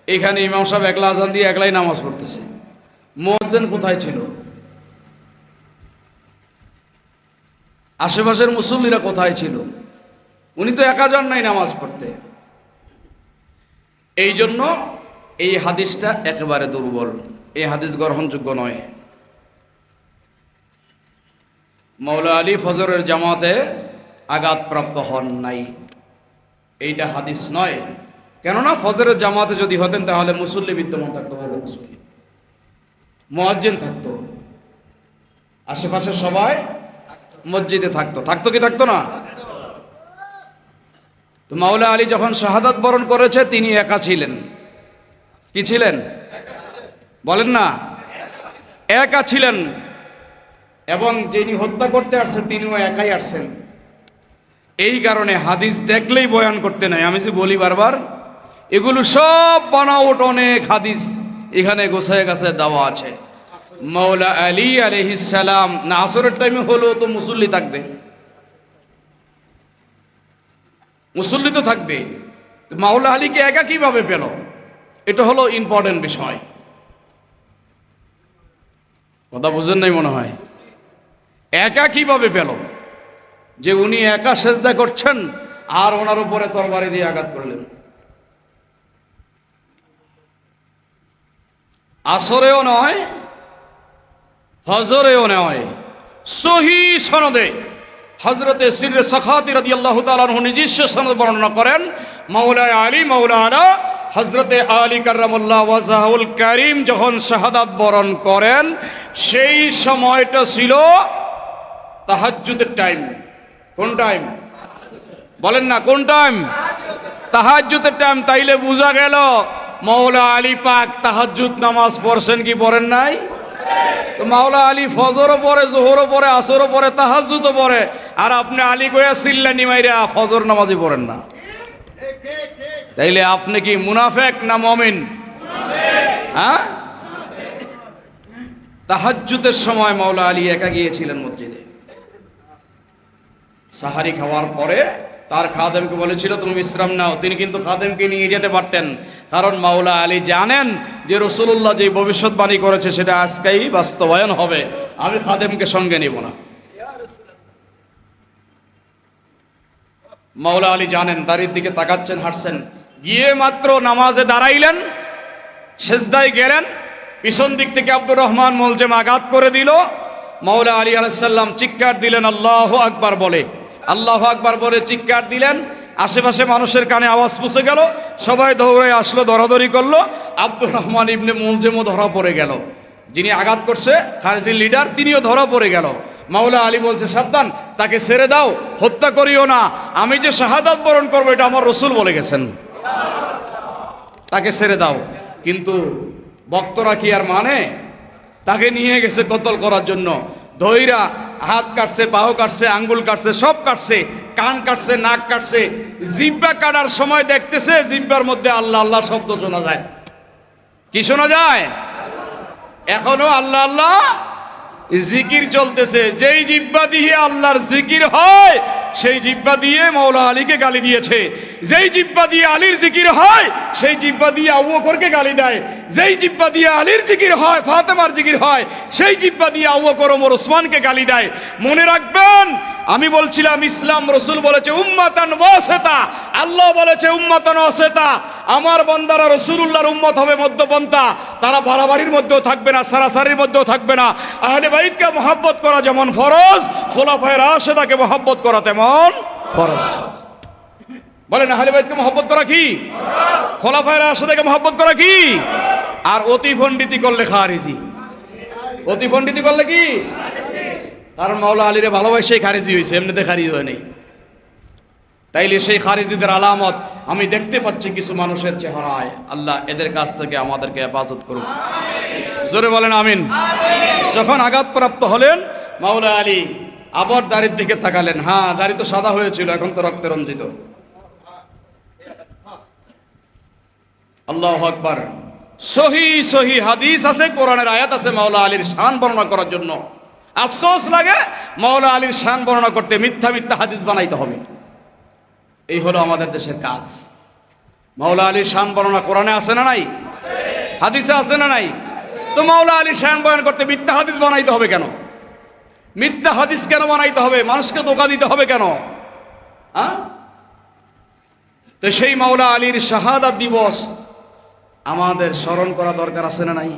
এখানে ইমাম সাহেব একলা আজান দিয়ে একলাই নামাজ পড়তেছে। মুয়াজ্জিন কোথায় ছিল? আশেপাশের মুসল্লিরা কোথায় ছিল? উনি তো একা যান নাই নামাজ পড়তে। এই জন্য এই হাদিসটা একেবারে দুর্বল, এই হাদিস গ্রহণযোগ্য নয়। মাওলা আলী ফজরের জামাতে আঘাতপ্রাপ্ত হন নাই, এইটা হাদিস নয়। কেননা ফজরের জামাতে যদি হতেন তাহলে মুসল্লি বিদ্যমান থাকতো, মুসল্লি মুয়াজ্জিন থাকতো, আশেপাশে সবাই মসজিদে থাকতো কি থাকতো না? তো মাওলা আলী যখন শাহাদাত বরণ করেছে তিনি একা ছিলেন। কি ছিলেন? বলেন না, একা ছিলেন। এবং যিনি হত্যা করতে আসছেন তিনিও একাই আসছেন। এই কারণে হাদিস দেখলেই বয়ান করতে নাই। আমি যে বলি বারবার, এগুলো সব বানাওট অনেক হাদিস এখানে গোছায় গাছে দেওয়া আছে। মাওলা আলী আলাইহিস সালাম না আসরের টাইমে হলো তো মুসল্লি থাকবে, মুসল্লি তো থাকবে। তো মাওলা আলীকে একা কিভাবে পেল? এটা হলো ইম্পর্টেন্ট বিষয়। কথা বুঝেন নাই মনে হয়। একা কিভাবে পেল? যে উনি একা সেজদা করছেন আর ওনার উপরে তরবারি দিয়ে আঘাত করলেন। আসরেও নয়, ফজরেও নয়, সহি সনদে হযরতে সিররে সাখাতি রাদিয়াল্লাহু তাআলা আনহু নিজস্ব সনদ বর্ণনা করেন, মাওলা আলী মাওলানা হযরতে আলী কাররামাল্লাহু ওয়াজহাহুল কারীম যখন শাহাদাত বরণ করেন সেই সময়টা ছিল তাহাজ্জুদের টাইম। কোন টাইম? বলেন না, কোন টাইম? তাহাজ্জুদের টাইম। তাইলে বোঝা গেল মাওলা আলী পাক তাহাজ্জুদ নামাজ পড়ছেন কি পড়েন নাই? তো মাওলা আলী ফজরও পড়ে, জোহরও পড়ে, আসরও পড়ে, তাহাজ্জুদও পড়ে, আর আপনি আলী কইয়া চিল্লানি মাইরা ফজর নামাজই পড়েন না। তাইলে আপনি কি মুনাফিক না মুমিন? হ্যাঁ? তাহাজ্জুদের সময় মাওলা আলী একা গিয়েছিলেন মসজিদে। সাহারি খাওয়ার পরে তার খাদেমকে বলেছিল তুমি বিশ্রাম নাও। তিনি কিন্তু খাদেমকে নিয়ে যেতে পারতেন, কারণ মাওলা আলী জানেন যে রাসূলুল্লাহ যে ভবিষ্যৎবাণী করেছে সেটা আজকেই বাস্তবায়ন হবে, আমি খাদেমকে সঙ্গে নিব না। মাওলা আলী জানেন, দাড়ির দিকে তাকাচ্ছেন, হাঁটছেন। গিয়ে মাত্র নামাজে দাঁড়াইলেন, সেজদায় গেলেন, পিছন দিক থেকে আব্দুর রহমান মুলজিম আঘাত করে দিল। মাওলা আলী আলাইহিস সালাম চিৎকার দিলেন আল্লাহু আকবার বলে, আল্লাহু আকবার বলে চিৎকার দিলেন। আশেপাশে মানুষের কানে আওয়াজ পৌঁছে গেল, সবাই দৌড়ে আসলো, দরাদরি করলো। আব্দুর রহমান ইবনে মুলজিমও ধরা পড়ে গেল, যিনি আঘাত করছে খারেজি লিডার, তিনিও ধরা পড়ে গেল। মাওলা আলী বলছে সাবধান, তাকে ছেড়ে দাও, হত্যা করিও না, আমি যে শাহাদাত বরণ করবো এটা আমার রসুল বলে গেছেন, তাকে ছেড়ে দাও। কিন্তু ভক্তরা কি আর মানে? তাকে নিয়ে গেছে কতল করার জন্য। ধৈরা হাত কাটছে, বাহু কাটছে, আঙ্গুল কাটছে, সব কাটছে, কান কাটছে, নাক কাটছে। জিহ্বা কাটার সময় দেখতেছে জিহ্বার মধ্যে আল্লাহ আল্লাহ শব্দ শোনা যায়। কি শোনা যায়? এখনো আল্লাহ আল্লাহ জিকির চলতেছে। যেই জিহ্বা দিয়ে আল্লাহর জিকির হয় সেই জিহ্বা দিয়ে মাওলা আলীকে গালি দিয়েছে। যেই জিহ্বা দিয়ে আলীর জিকির হয় সেই জিহ্বা দিয়ে আবু বকরকে গালি দেয়। যেই জিহ্বা দিয়ে আলীর জিকির হয়, ফাতেমার জিকির হয়, সেই জিহ্বা দিয়ে আবু বকর, ওমর, ওসমানকে গালি দেয়। মনে রাখবেন, আমি বলছিলাম ইসলাম রসুল বলেছে উম্মাতান ওয়াসিতা, আল্লাহ বলেছে উম্মাতান ওয়াসিতা। আমার বান্দারা রাসূলুল্লাহর উম্মত হবে মধ্যপন্থা, তারা বাড়াবাড়ির মধ্যেও থাকবে না, সারাসারির মধ্যেও থাকবে না। আহলে বাইতকে মহব্বত করা যেমন ফরজ, খোলাফায়ে রাশেদাকে মহব্বত করা তেমন ফরজ। বলেন আহলে বাইতকে মহব্বত করা কি? খোলাফায়ে রাশিদিনকে মহব্বত করা কি? আর অতি পণ্ডিতি করলে খারিজি। অতি পণ্ডিতি করলে কি? কারণ মাওলা আলীরে ভালোবাসেই খারিজি হয়েছে, এমনিতে খারিজ হয় নাই। তাইলে সেই খারিজিদের আলামত আমি দেখতে পাচ্ছি কিছু মানুষের চেহারায়। আল্লাহ এদের কাছ থেকে আমাদেরকে হেফাজত করুন, জোরে বলেন আমিন। যখন আঘাতপ্রাপ্ত হলেন মাওলা আলী আবার দাড়ির দিকে তাকালেন। হ্যাঁ, দাড়ি তো সাদা হয়েছিল, এখন তো রক্তে রঞ্জিত। আল্লাহু আকবার। সহি সহি হাদিস আছে, কোরআনের আয়াত আছে মাওলা আলীর শান বর্ণনা করার জন্য। আফসোস লাগে মাওলা আলীর শান বর্ণনা করতে মিথ্যা মিথ্যা হাদিস বানাইতে হবে। এই হলো আমাদের দেশের কাজ। মাওলা আলীর শান বর্ণনা কোরআনে আছে না নাই? হাদিসে আছে না নাই? তো মাওলা আলীর শান বয়ান করতে মিথ্যা হাদিস বানাইতে হবে কেন? মিথ্যা হাদিস কেন বানাইতে হবে? মানুষকে ধোঁকা দিতে হবে কেন? তো সেই মাওলা আলীর শাহাদাত দিবস আমাদের স্মরণ করা দরকার আছে না নাই?